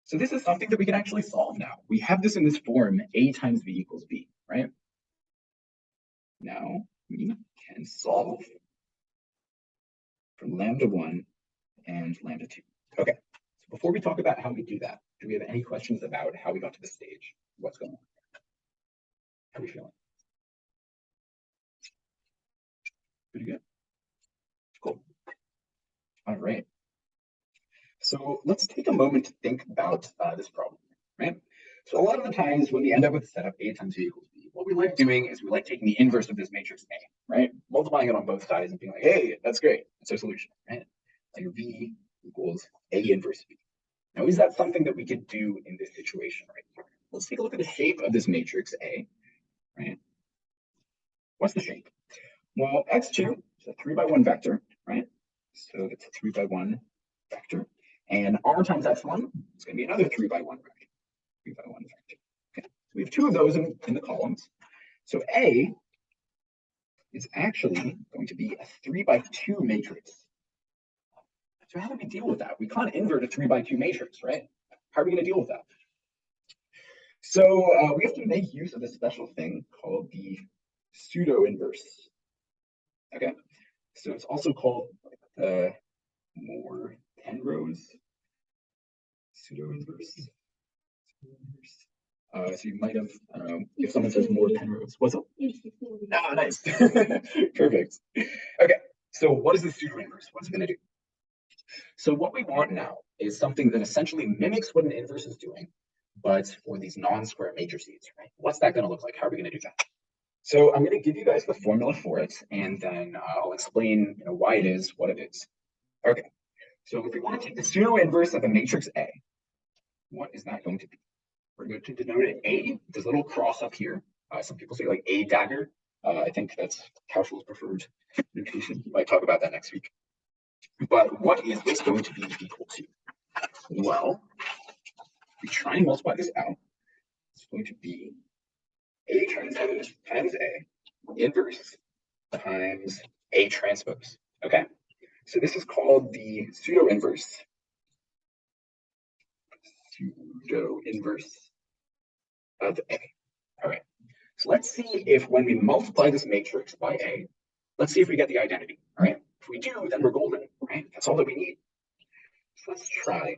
So this is something that we can actually solve now. We have this in this form, a times v equals b, right? Now we can solve for lambda1 and lambda2. Okay, so before we talk about how we do that, do we have any questions about how we got to this stage? What's going on? How are we feeling? Pretty good. Cool. All right. So let's take a moment to think about this problem, right? So a lot of the times when we end up with a setup a times v equals b, what we like doing is we like taking the inverse of this matrix A, right? Multiplying it on both sides and being like, hey, that's great. That's our solution, right? Like v equals a inverse b. Now, is that something that we could do in this situation right here? Let's take a look at the shape of this matrix A, right? What's the shape? Well, x2 is a 3 by 1 vector, right? So it's a 3 by 1 vector. And r times x1 is going to be another 3 by 1 vector. 3 by 1 vector. Okay. So we have two of those in the columns. So A is actually going to be a 3 by 2 matrix. So how do we deal with that? We can't invert a 3 by 2 matrix, right? How are we going to deal with that? So we have to make use of a special thing called the pseudo inverse. Okay, so it's also called the more Penrose pseudo inverse. So you might have, I don't know, if someone says more Penrose, what's up? Ah, nice. Perfect. Okay, so what is the pseudo inverse? What's it going to do? So what we want now is something that essentially mimics what an inverse is doing, but for these non-square matrices, right? What's that going to look like? How are we going to do that? So I'm going to give you guys the formula for it, and then I'll explain why it is what it is. Okay, so if we want to take the pseudo inverse of a matrix A, what is that going to be? We're going to denote it A, this little cross up here. Some people say like A dagger. I think that's Kaushul's preferred notation. We might talk about that next week. But what is this going to be equal to? Well, we try and multiply this out. It's going to be A transpose times A inverse times A transpose. Okay, so this is called the pseudo inverse. Pseudo inverse of A. All right, so let's see if when we multiply this matrix by A, let's see if we get the identity. All right, if we do, then we're golden, right? That's all that we need. So let's try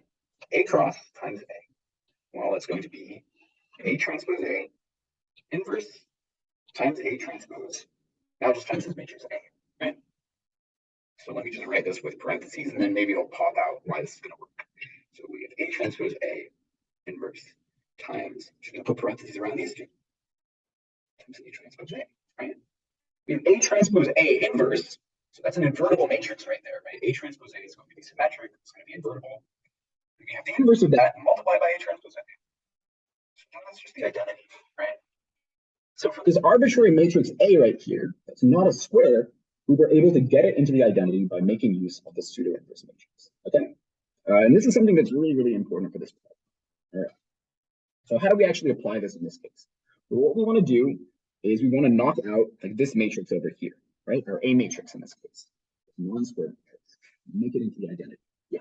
A cross times A. Well, it's going to be A transpose A inverse times A transpose. Now just times this matrix A, right? So let me just write this with parentheses, and then maybe it'll pop out why this is going to work. So we have A transpose A inverse times, just going to put parentheses around these two, times A transpose A, right? We have A transpose A inverse, so that's an invertible matrix right there, right? A transpose A is going to be symmetric, it's going to be invertible. We have the inverse of that multiplied by A transpose A. So that's just the identity, right? So for this arbitrary matrix A right here, that's not a square, we were able to get it into the identity by making use of the pseudo inverse matrix. Okay, and this is something that's really, really important for this problem. All right. So how do we actually apply this in this case? Well, what we want to do is we want to knock out like this matrix over here, right? Or a matrix in this case, non-squared matrix, make it into the identity. Yeah.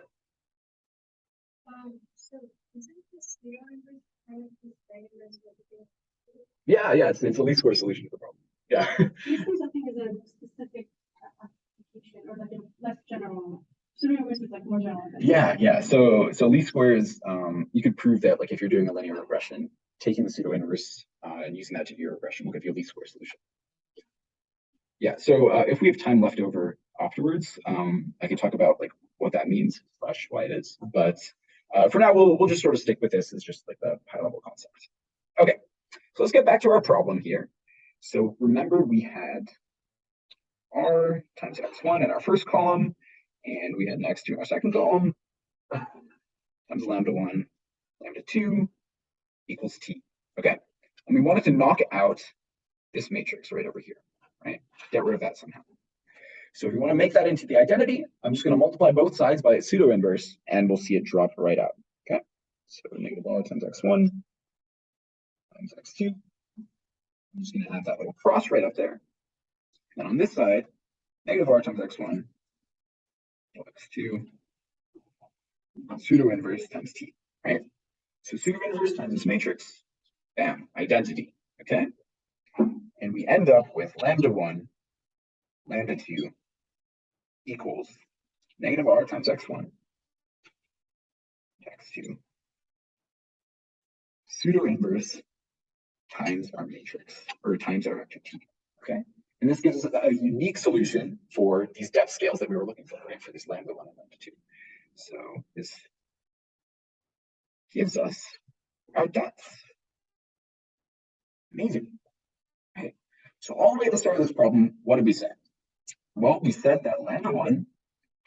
So isn't this zero inverse kind of the same as what we did? Yeah, it's a least square solution to the problem. Yeah. This is, I think, is a specific application or like a less general. Pseudo inverse is like more general. Yeah. So least squares, you could prove that like if you're doing a linear regression, taking the pseudo inverse and using that to do your regression will give you a least square solution. Yeah. So if we have time left over afterwards, I can talk about like what that means / why it is. But for now, we'll just sort of stick with this as just like the high level concept. Okay. So let's get back to our problem here. So remember we had r times x1 in our first column, and we had an x2 in our second column, times lambda1, lambda2 equals t. Okay. And we wanted to knock out this matrix right over here, right? Get rid of that somehow. So if we want to make that into the identity, I'm just going to multiply both sides by a pseudo inverse, and we'll see it drop right out. Okay. So negative r times x1 times x2. I'm just going to add that little cross right up there. And on this side, negative r times x1 x2 pseudo inverse times t, right? So pseudo inverse times this matrix, bam, identity, okay? And we end up with lambda1, lambda2 equals negative r times x1 x2 pseudo inverse times our matrix, or times our vector t, okay? And this gives us a unique solution for these depth scales that we were looking for, right? For this lambda1 and lambda2. So this gives us our depth. Amazing. Okay. So all the way at the start of this problem, what did we say? Well, we said that lambda1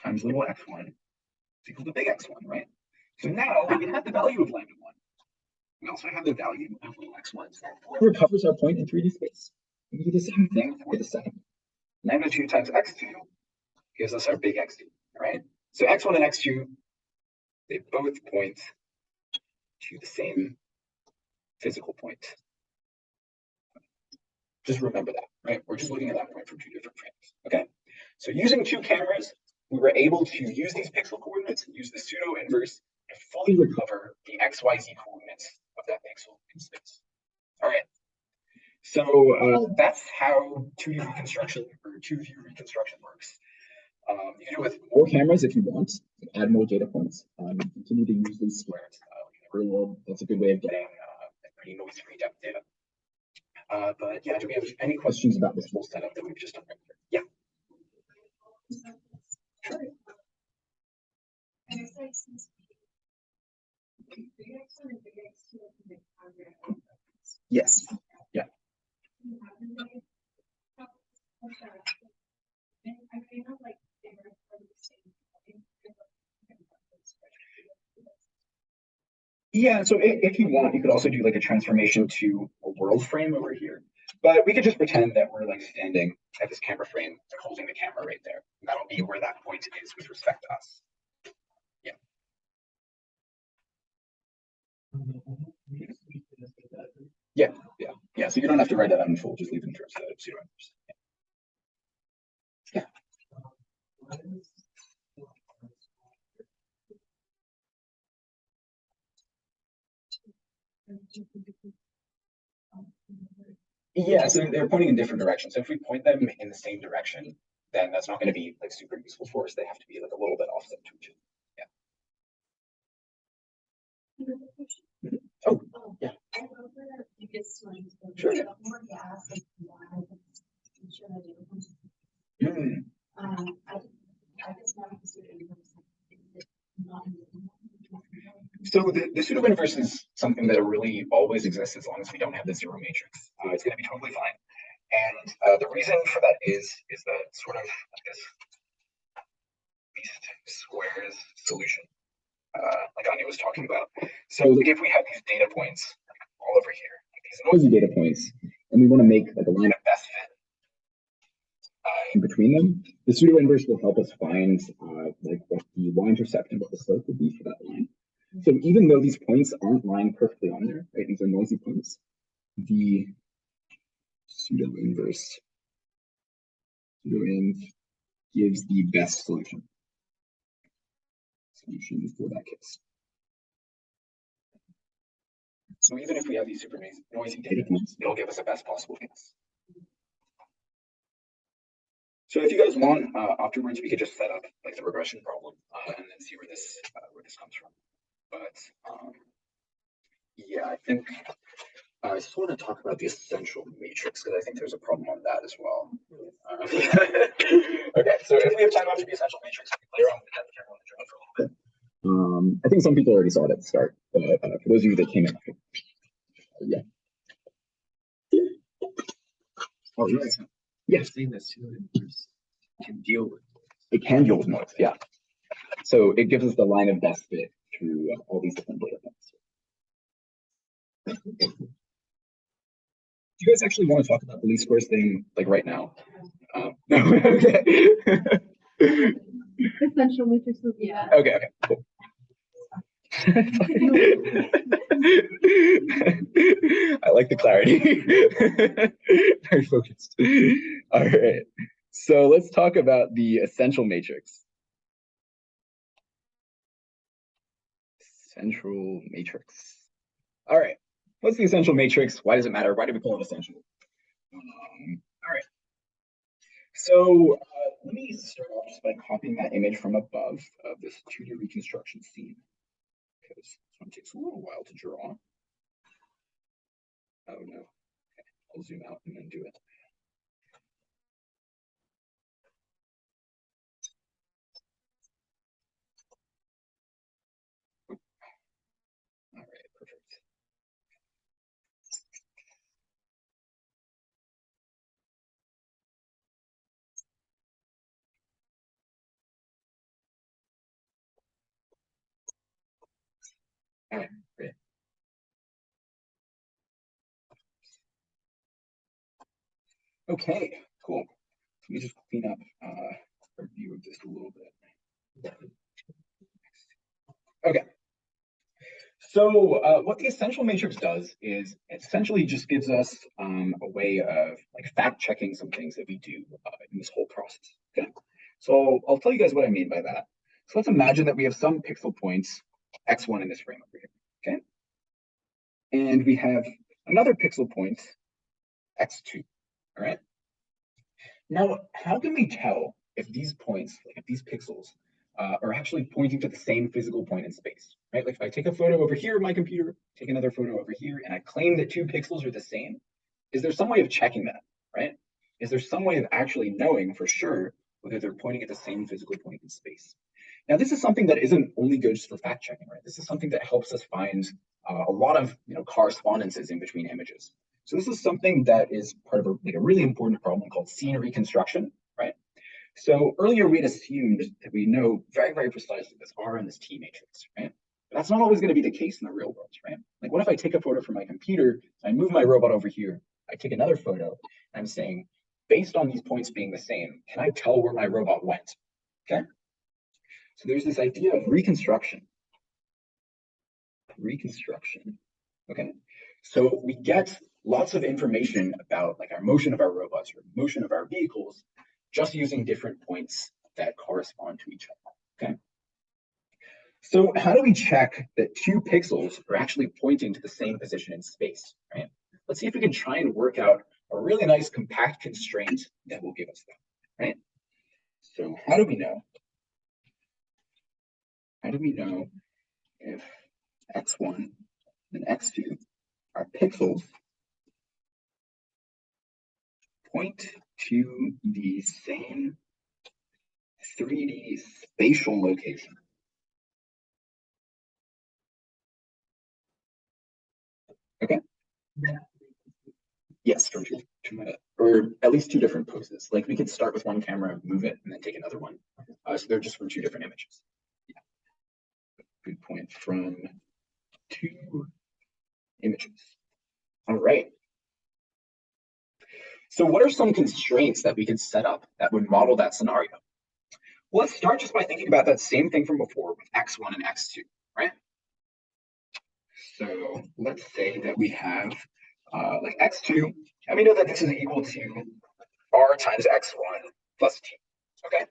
times little x1 is equal to big X1, right? So now we have the value of lambda1. We also have the value of little x1. So it recovers our point in 3D space. We can do the same thing for the second. Lambda2 times x2 gives us our big x2, right? So x1 and x2, they both point to the same physical point. Just remember that, right? We're just looking at that point from two different frames, okay? So using two cameras, we were able to use these pixel coordinates, use the pseudo inverse, and fully recover the XYZ coordinates of that pixel in space. All right. So that's how 2D reconstruction or 2D reconstruction works. You can do it with more cameras if you want, you can add more data points, continue to use these squares. In the real world, that's a good way of getting pretty noise-free depth data. But yeah, do we have any questions about this whole setup that we've just done right here? Yeah. Sure. Yes. Yeah. Yeah, so if you want, you could also do like a transformation to a world frame over here. But we could just pretend that we're like standing at this camera frame, like holding the camera right there. That'll be where that point is with respect to us. Yeah. Yeah. So you don't have to write that out in full, just leave it in terms of pseudo inverse. Yeah. Yeah, so they're pointing in different directions. So if we point them in the same direction, then that's not going to be like super useful for us. They have to be like a little bit offset to each other. Yeah. Oh, yeah. Sure. So the pseudo inverse is something that really always exists as long as we don't have the zero matrix. It's going to be totally fine. And the reason for that is that sort of like this least squares solution, like Anya was talking about. So like if we have these data points like, all over here, like these noisy data points, and we want to make like a line of best fit in between them, the pseudo inverse will help us find like what the y-intercept and what the slope would be for that line. So even though these points aren't lying perfectly on there, right? These are noisy points. The Pseudo inverse. Pseudo inv gives the best solution for that case. So even if we have these super noisy data points, it'll give us the best possible case. So if you guys want, afterwards we could just set up like the regression problem and then see where this comes from. But yeah, I think I just want to talk about the essential matrix because I think there's a problem on that as well. Okay, so if we have time after the essential matrix, we can play around with the camera for a little bit. I think some people already saw it at the start, but for those of you that came in, yeah. Oh, right. Yes. Saying that pseudo inverse can deal with it can deal with noise, yeah. So it gives us the line of best fit through all these different data points. Do you guys actually want to talk about the least squares thing like right now? Okay. Essential matrix would be that. Okay, cool. I like the clarity. Very focused. All right. So let's talk about the essential matrix. Central matrix. All right. What's the essential matrix? Why does it matter? Why do we call it essential? All right. So let me start off just by copying that image from above of this 2D reconstruction scene, because this one takes a little while to draw. Oh no. Okay. I'll zoom out and then do it. All right, perfect. All right, great. Okay, cool. Let me just clean up our view of this a little bit. Okay. So what the essential matrix does is it essentially just gives us a way of like fact checking some things that we do in this whole process. Okay. So I'll tell you guys what I mean by that. So let's imagine that we have some pixel points, x1 in this frame over here. Okay. And we have another pixel point, x2. All right. Now, how can we tell if these points, like if these pixels, are actually pointing to the same physical point in space, right? Like if I take a photo over here of my computer, take another photo over here, and I claim that two pixels are the same, is there some way of checking that, right? Is there some way of actually knowing for sure whether they're pointing at the same physical point in space? Now, this is something that isn't only good just for fact checking, right? This is something that helps us find a lot of correspondences in between images. So this is something that is part of a really important problem called scene reconstruction, right? So earlier we'd assumed that we know very, very precisely this R and this T matrix, right? But that's not always going to be the case in the real world, right? Like what if I take a photo from my computer, I move my robot over here, I take another photo, and I'm saying, based on these points being the same, can I tell where my robot went? Okay. So there's this idea of reconstruction. Okay. So we get lots of information about like our motion of our robots or motion of our vehicles just using different points that correspond to each other. Okay. So how do we check that two pixels are actually pointing to the same position in space, right? Let's see if we can try and work out a really nice compact constraint that will give us that, right? So how do we know? How do we know if x1 and x2 are pixels point to the same 3D spatial location? Okay. Yes, from two, or at least two different poses. Like we could start with one camera, move it, and then take another one. So they're just from two different images. Yeah. Good point. From two images. All right. So what are some constraints that we could set up that would model that scenario? Well, let's start just by thinking about that same thing from before with x1 and x2, right? So let's say that we have like x2, and we know that this is equal to r times x1 plus t. Okay.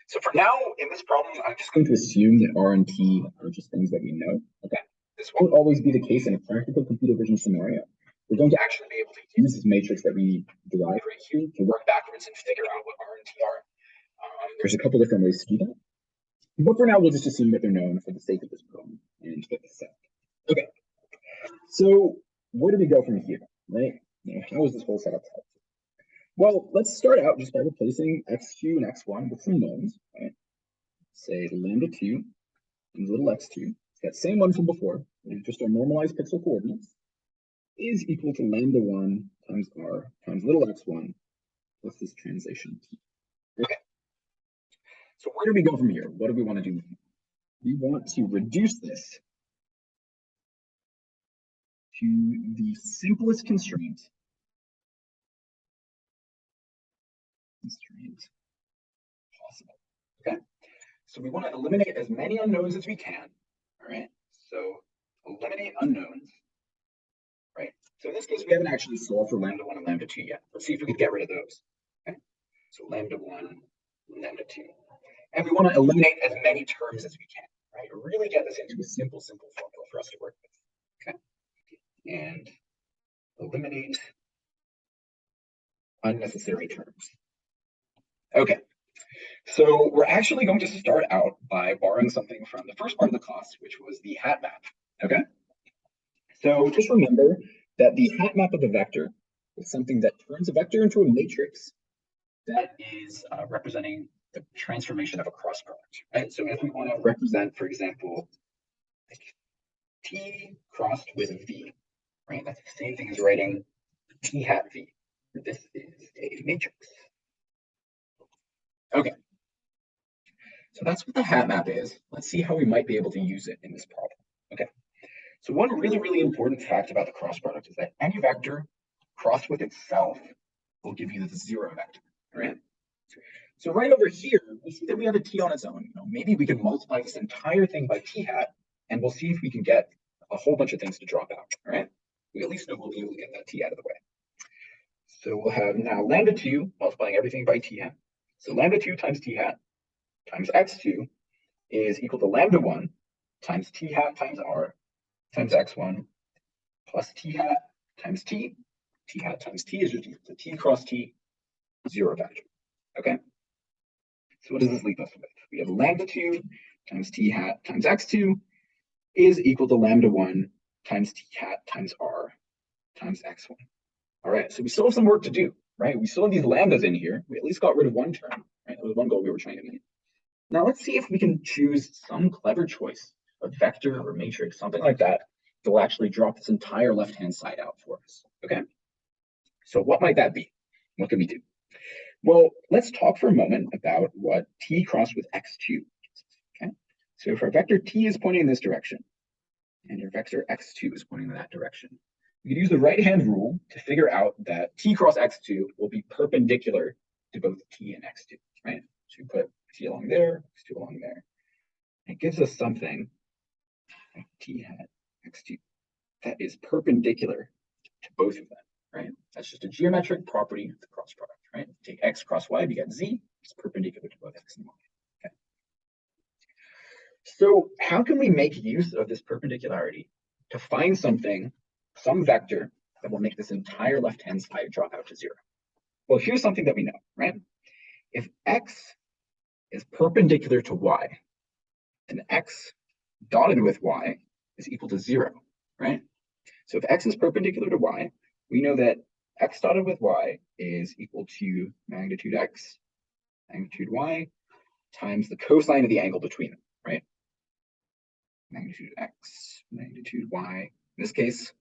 So for now, in this problem, I'm just going to assume that r and t are just things that we know. Okay. This won't always be the case in a practical computer vision scenario. We're going to actually be able to use this matrix that we derive right here to work backwards and figure out what r and t are. There's a couple different ways to do that. But for now, we'll just assume that they're known for the sake of this problem and get this set. Okay. So where do we go from here, right? How is this whole setup helpful? Well, let's start out just by replacing x2 and x1 with some knowns, right? Say lambda2 and little x2, it's that same one from before, and just our normalized pixel coordinates, is equal to lambda1 times r times little x1 plus this translation t. Okay. So where do we go from here? What do we want to do? We want to reduce this to the simplest constraint possible. Okay. So we want to eliminate as many unknowns as we can. All right. So eliminate unknowns. Right. So in this case, we haven't actually solved for lambda1 and lambda2 yet. Let's see if we can get rid of those. Okay. So lambda1, lambda2. And we want to eliminate as many terms as we can. Right. Really get this into a simple formula for us to work with. Okay. And eliminate unnecessary terms. Okay. So we're actually going to start out by borrowing something from the first part of the class, which was the hat map. Okay. So just remember that the hat map of a vector is something that turns a vector into a matrix that is representing the transformation of a cross product, right? So if we want to represent, for example, like t crossed with v, right? That's the same thing as writing t hat v. This is a matrix. Okay. So that's what the hat map is. Let's see how we might be able to use it in this problem. Okay. So one really important fact about the cross product is that any vector crossed with itself will give you the zero vector, right? So right over here, we see that we have a t on its own. Maybe we can multiply this entire thing by t hat, and we'll see if we can get a whole bunch of things to drop out, right? We at least know we'll be able to get that t out of the way. So we'll have now lambda2 multiplying everything by t hat. So lambda2 times t hat times x2 is equal to lambda1 times t hat times r times x1 plus t hat times t. T hat times t is just equal to t cross t, zero vector. Okay. So what does this leave us with? We have lambda2 times t hat times x2 is equal to lambda1 times t hat times r times x1. All right. So we still have some work to do, right? We still have these lambdas in here. We at least got rid of one term, right? That was one goal we were trying to meet. Now let's see if we can choose some clever choice, a vector or matrix, something like that will actually drop this entire left-hand side out for us. Okay. So what might that be? What can we do? Well, let's talk for a moment about what t crossed with x2 is. Okay. So if our vector t is pointing in this direction, and your vector x2 is pointing in that direction, we could use the right-hand rule to figure out that t cross x2 will be perpendicular to both t and x2, right? So we put t along there, x2 along there. It gives us something like t hat x2 that is perpendicular to both of them, right? That's just a geometric property of the cross product, right? Take x cross y, we got z, it's perpendicular to both x and y. Okay. So how can we make use of this perpendicularity to find something, some vector that will make this entire left-hand side drop out to zero? Well, here's something that we know, right? If x is perpendicular to y, then x dotted with y is equal to zero, right? So if x is perpendicular to y, we know that x dotted with y is equal to magnitude x, magnitude y, times the cosine of the angle between them, right? Magnitude x, magnitude y. In this case,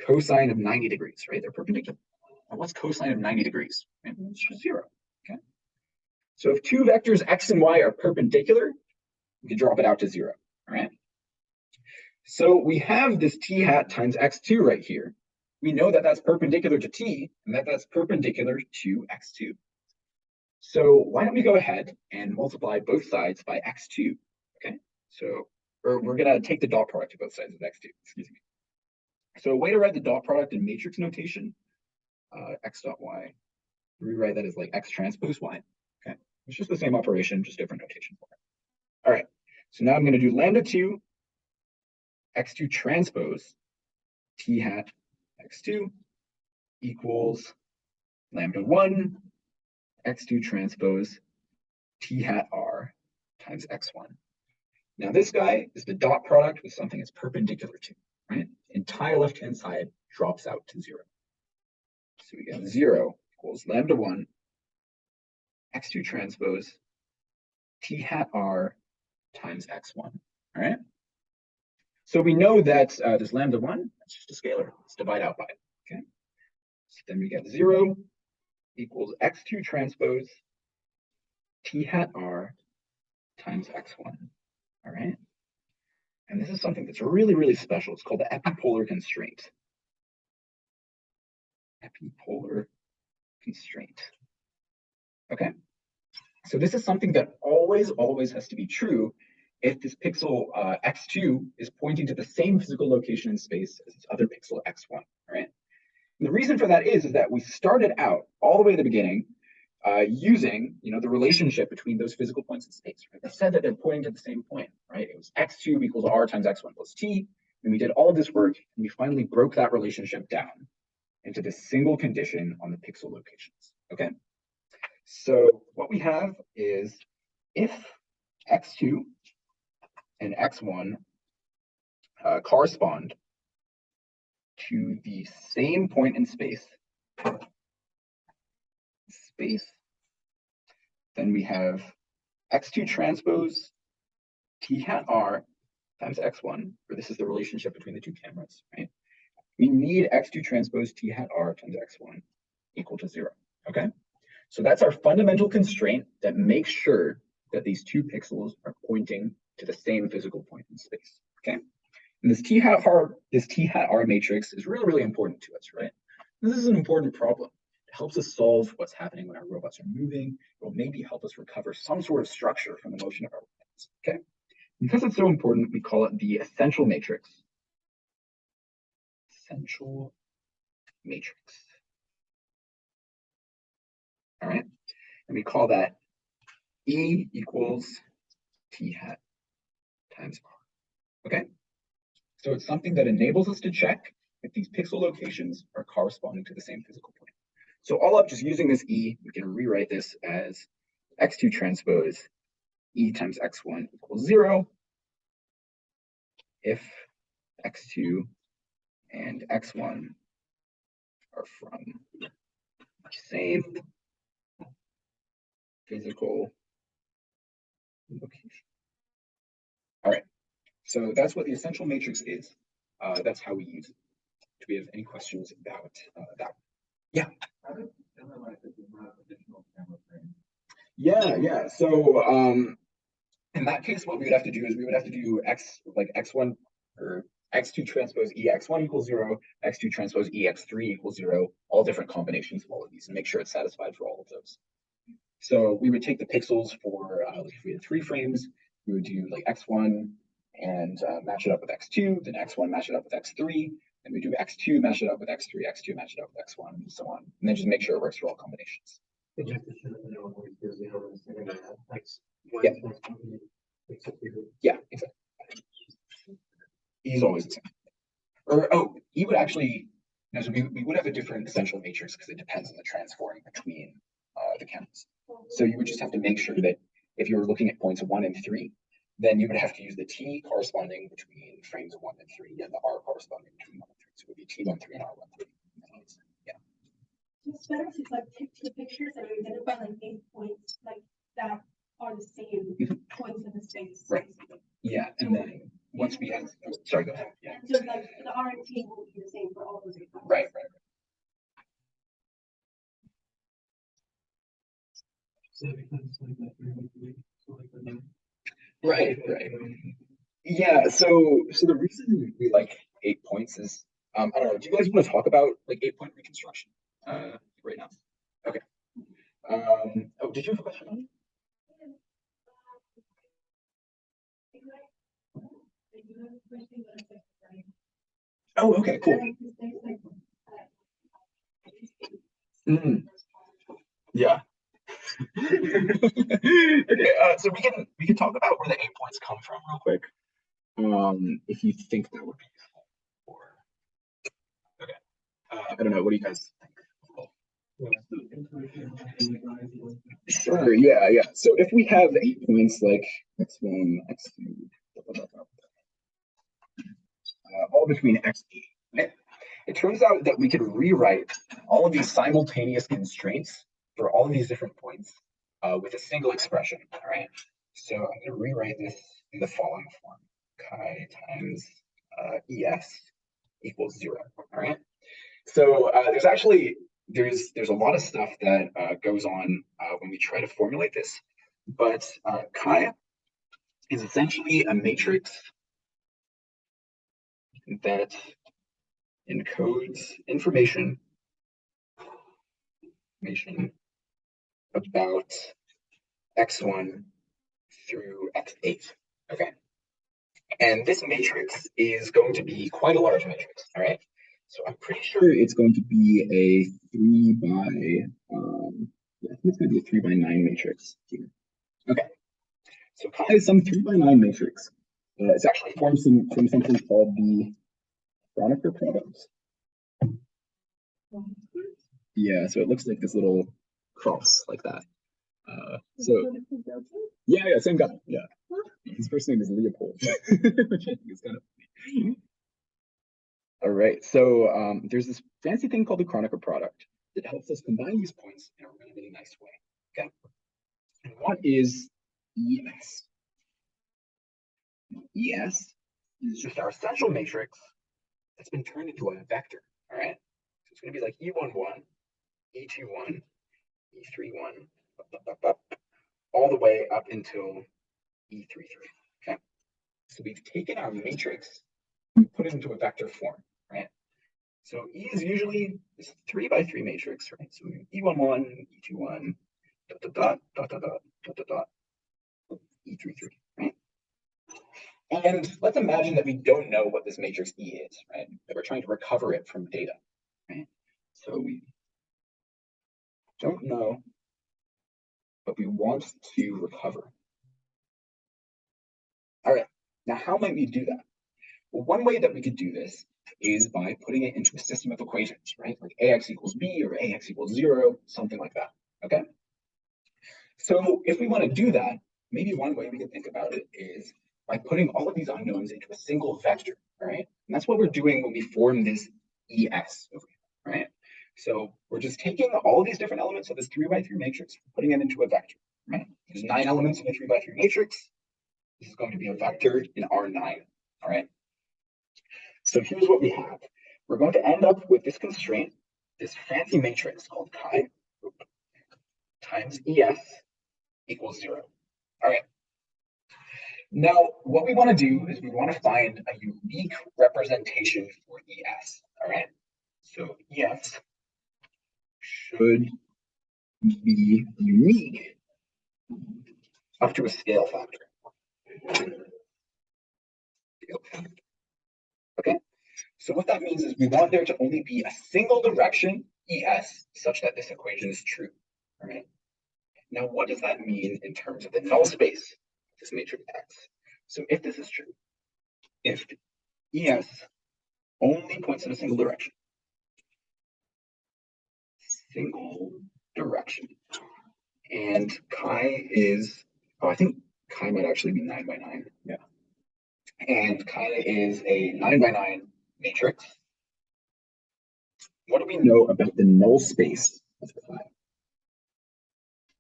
cosine of 90 degrees, right? They're perpendicular. And what's cosine of 90 degrees? Right? It's just zero, okay? So if two vectors x and y are perpendicular, we can drop it out to zero, all right? So we have this t hat times x2 right here. We know that that's perpendicular to t, and that that's perpendicular to x2. So why don't we go ahead and multiply both sides by x2, okay? So we're going to take the dot product of both sides of x2, excuse me. So a way to write the dot product in matrix notation, x dot y, rewrite that as like x transpose y. Okay, it's just the same operation, just different notation for it. All right, so now I'm going to do lambda 2 x2 transpose t hat x2 equals lambda 1 x2 transpose t hat r times x1. Now this guy is the dot product with something it's perpendicular to, right? Entire left-hand side drops out to 0. So we get 0 equals lambda 1 x2 transpose t hat r times x1, all right? So we know that this lambda 1, that's just a scalar. Let's divide out by it, okay? So then we get 0 equals x2 transpose t hat r times x1, all right? And this is something that's really, really special. It's called the epipolar constraint. Epipolar constraint. Okay. So this is something that always has to be true if this pixel x2 is pointing to the same physical location in space as its other pixel x1, all right? And the reason for that is that we started out all the way at the beginning using, the relationship between those physical points in space. Right? They said that they're pointing to the same point, right? It was x2 equals r times x1 plus t. And we did all of this work, and we finally broke that relationship down into this single condition on the pixel locations, okay? So what we have is if x2 and x1 correspond to the same point in space, then we have x2 transpose t hat r times x1, or this is the relationship between the two cameras, right? We need x2 transpose t hat r times x1 equal to 0, okay? So that's our fundamental constraint that makes sure that these two pixels are pointing to the same physical point in space, okay? And this t hat r matrix is really, really important to us, right? This is an important problem. It helps us solve what's happening when our robots are moving. It will maybe help us recover some sort of structure from the motion of our robots, okay? Because it's so important, we call it the essential matrix. Essential matrix. All right, and we call that E equals T hat times R. Okay, so it's something that enables us to check if these pixel locations are corresponding to the same physical point. So all up, just using this E, we can rewrite this as x2 transpose E times x1 equals 0 if x2 and x1 are from the same physical location. All right, so that's what the essential matrix is. That's how we use it. Do we have any questions about that? Yeah. Yeah. So in that case, what we would have to do is we would have to do x1 or x2 transpose e x1 equals 0, x2 transpose e x3 equals 0, all different combinations of all of these, and make sure it's satisfied for all of those. So we would take the pixels for if we had 3 frames, we would do like x1 and match it up with x2, then x1 match it up with x3, then we do x2 match it up with x3, x2 match it up with x1, and so on, and then just make sure it works for all combinations. Yeah, exactly. E is always the same. Or E would actually, so we would have a different essential matrix because it depends on the transform between the counts. So you would just have to make sure that if you were looking at points 1 and 3, then you would have to use the T corresponding between frames 1 and 3 and the R corresponding between 1 and 3. So it would be T13 and R13. Yeah. It's better to like take 2 pictures and identify like 8 points like that are the same points in the space. Right. Yeah, and then once we have, sorry, go ahead. Yeah. So like the R and T will be the same for all those 8 points. Right. Right. Yeah, so the reason we like 8 points is I don't know, do you guys want to talk about like 8-point reconstruction right now? Okay. Did you have a question? Oh, okay, cool. Mm, yeah. Okay, so we can talk about where the 8 points come from real quick. If you think that would be useful. Or okay, I don't know. What do you guys think? Sure. Yeah, yeah. So if we have 8 points like x1, x2, all between x8, right? It turns out that we could rewrite all of these simultaneous constraints for all of these different points with a single expression. All right. So I'm going to rewrite this in the following form: chi times es equals 0. All right. So there's a lot of stuff that goes on when we try to formulate this, but chi is essentially a matrix that encodes information about x1 through x8. Okay. And this matrix is going to be quite a large matrix. All right. So I'm pretty sure it's going to be a 3 by, yeah, I think it's going to be a 3 by 9 matrix here. Okay. So chi is some 3 by 9 matrix. It's actually formed from something called the Kronecker product. Yeah, so it looks like this little cross like that. So yeah, same guy. Yeah, his first name is Leopold, which I think is kind of funny. All right, so there's this fancy thing called the Kronecker product that helps us combine these points in a really, really nice way. Okay, and what is ES? ES is just our essential matrix that's been turned into a vector. All right, so it's going to be like E11, E21, E31, all the way up until E33. Okay, so we've taken our matrix and put it into a vector form, right? So E is usually this 3 by 3 matrix, right? So E11, E21, dot dot dot dot dot dot dot dot E33, right? And let's imagine that we don't know what this matrix E is, right? That we're trying to recover it from data, right? So we don't know, but we want to recover. All right, now how might we do that? Well, one way that we could do this is by putting it into a system of equations, right? Like ax equals b or ax equals 0, something like that, okay? So if we want to do that, maybe one way we can think about it is by putting all of these unknowns into a single vector, right? And that's what we're doing when we form this ES over here, right? So we're just taking all of these different elements of this 3 by 3 matrix, putting it into a vector, right? There's 9 elements in a 3 by 3 matrix. This is going to be a vector in R9, all right? So here's what we have. We're going to end up with this constraint, this fancy matrix called chi times ES equals 0. All right. Now, what we want to do is we want to find a unique representation for ES. All right. So ES should be unique up to a scale factor. Okay. So what that means is we want there to only be a single direction ES such that this equation is true. All right. Now, what does that mean in terms of the null space of this matrix X? So if this is true, if ES only points in a single direction, and chi is, oh, I think chi might actually be 9 by 9. Yeah. And chi is a 9 by 9 matrix. What do we know about the null space of chi?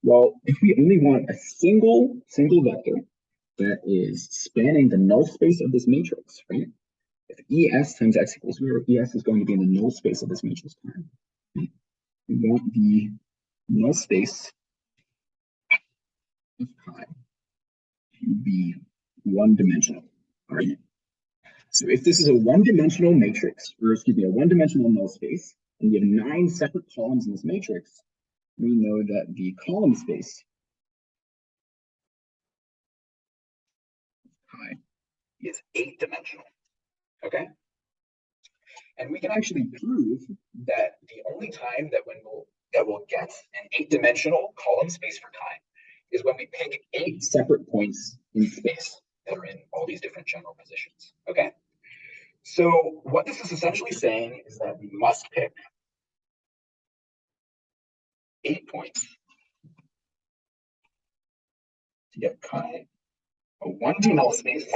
Well, if we only want a single vector that is spanning the null space of this matrix, right? If ES times x equals 0, ES is going to be in the null space of this matrix time. Right? We want the null space of chi to be one-dimensional. All right. So if this is a one-dimensional matrix, or excuse me, a one-dimensional null space, and we have 9 separate columns in this matrix, we know that the column space chi is 8-dimensional. Okay. And we can actually prove that the only time that we'll get an 8-dimensional column space for chi is when we pick 8 separate points in space that are in all these different general positions. Okay. So what this is essentially saying is that we must pick 8 points to get chi, a 1D null space,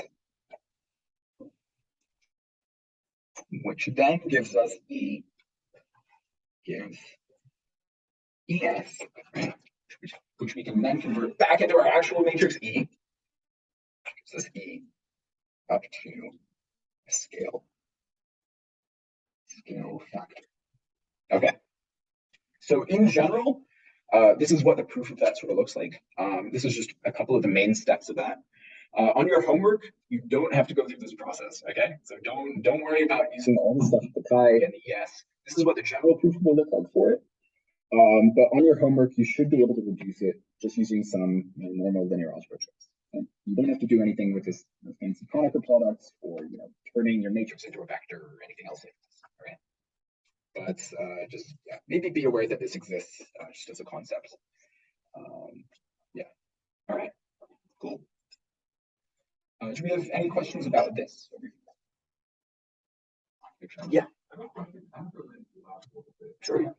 which then gives us gives ES, right? Which we can then convert back into our actual matrix E. Gives us E up to a scale factor. Okay. So in general, this is what the proof of that sort of looks like. This is just a couple of the main steps of that. On your homework, you don't have to go through this process, okay? So don't worry about using all the stuff with the chi and the ES. This is what the general proof will look like for it. But on your homework, you should be able to reduce it just using some normal linear algebra tricks. Okay? You don't have to do anything with this fancy Kronecker products or turning your matrix into a vector or anything else like this, right? But just maybe be aware that this exists just as a concept. Yeah. All right. Cool. Do we have any questions about this? Yeah. Sure.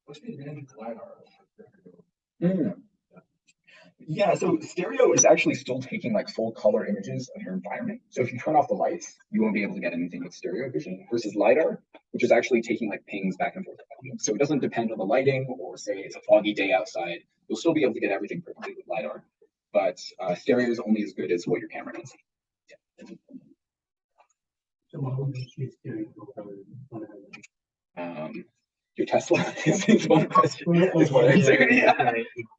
What's the advantage of LiDAR? Yeah, so stereo is actually still taking like full color images of your environment. So if you turn off the lights, you won't be able to get anything with stereo vision versus LiDAR, which is actually taking like pings back and forth. So it doesn't depend on the lighting or say it's a foggy day outside. You'll still be able to get everything perfectly with LiDAR, but stereo is only as good as what your camera can see. Yeah. So what would you choose stereo? Your Tesla is one question. Is one answer. Yeah.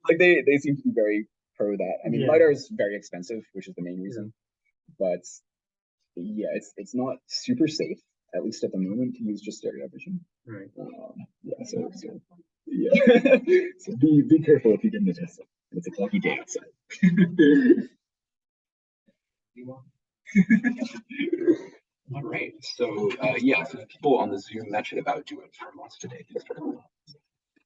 Like they seem to be very pro that. I mean, LiDAR is very expensive, which is the main reason. But yeah, it's not super safe, at least at the moment, to use just stereo vision. Right. Yeah. So yeah. So be careful if you get into Tesla. It's a lucky day outside. All right. So yeah, so people on the Zoom mentioned about doing for months today. Thanks for coming.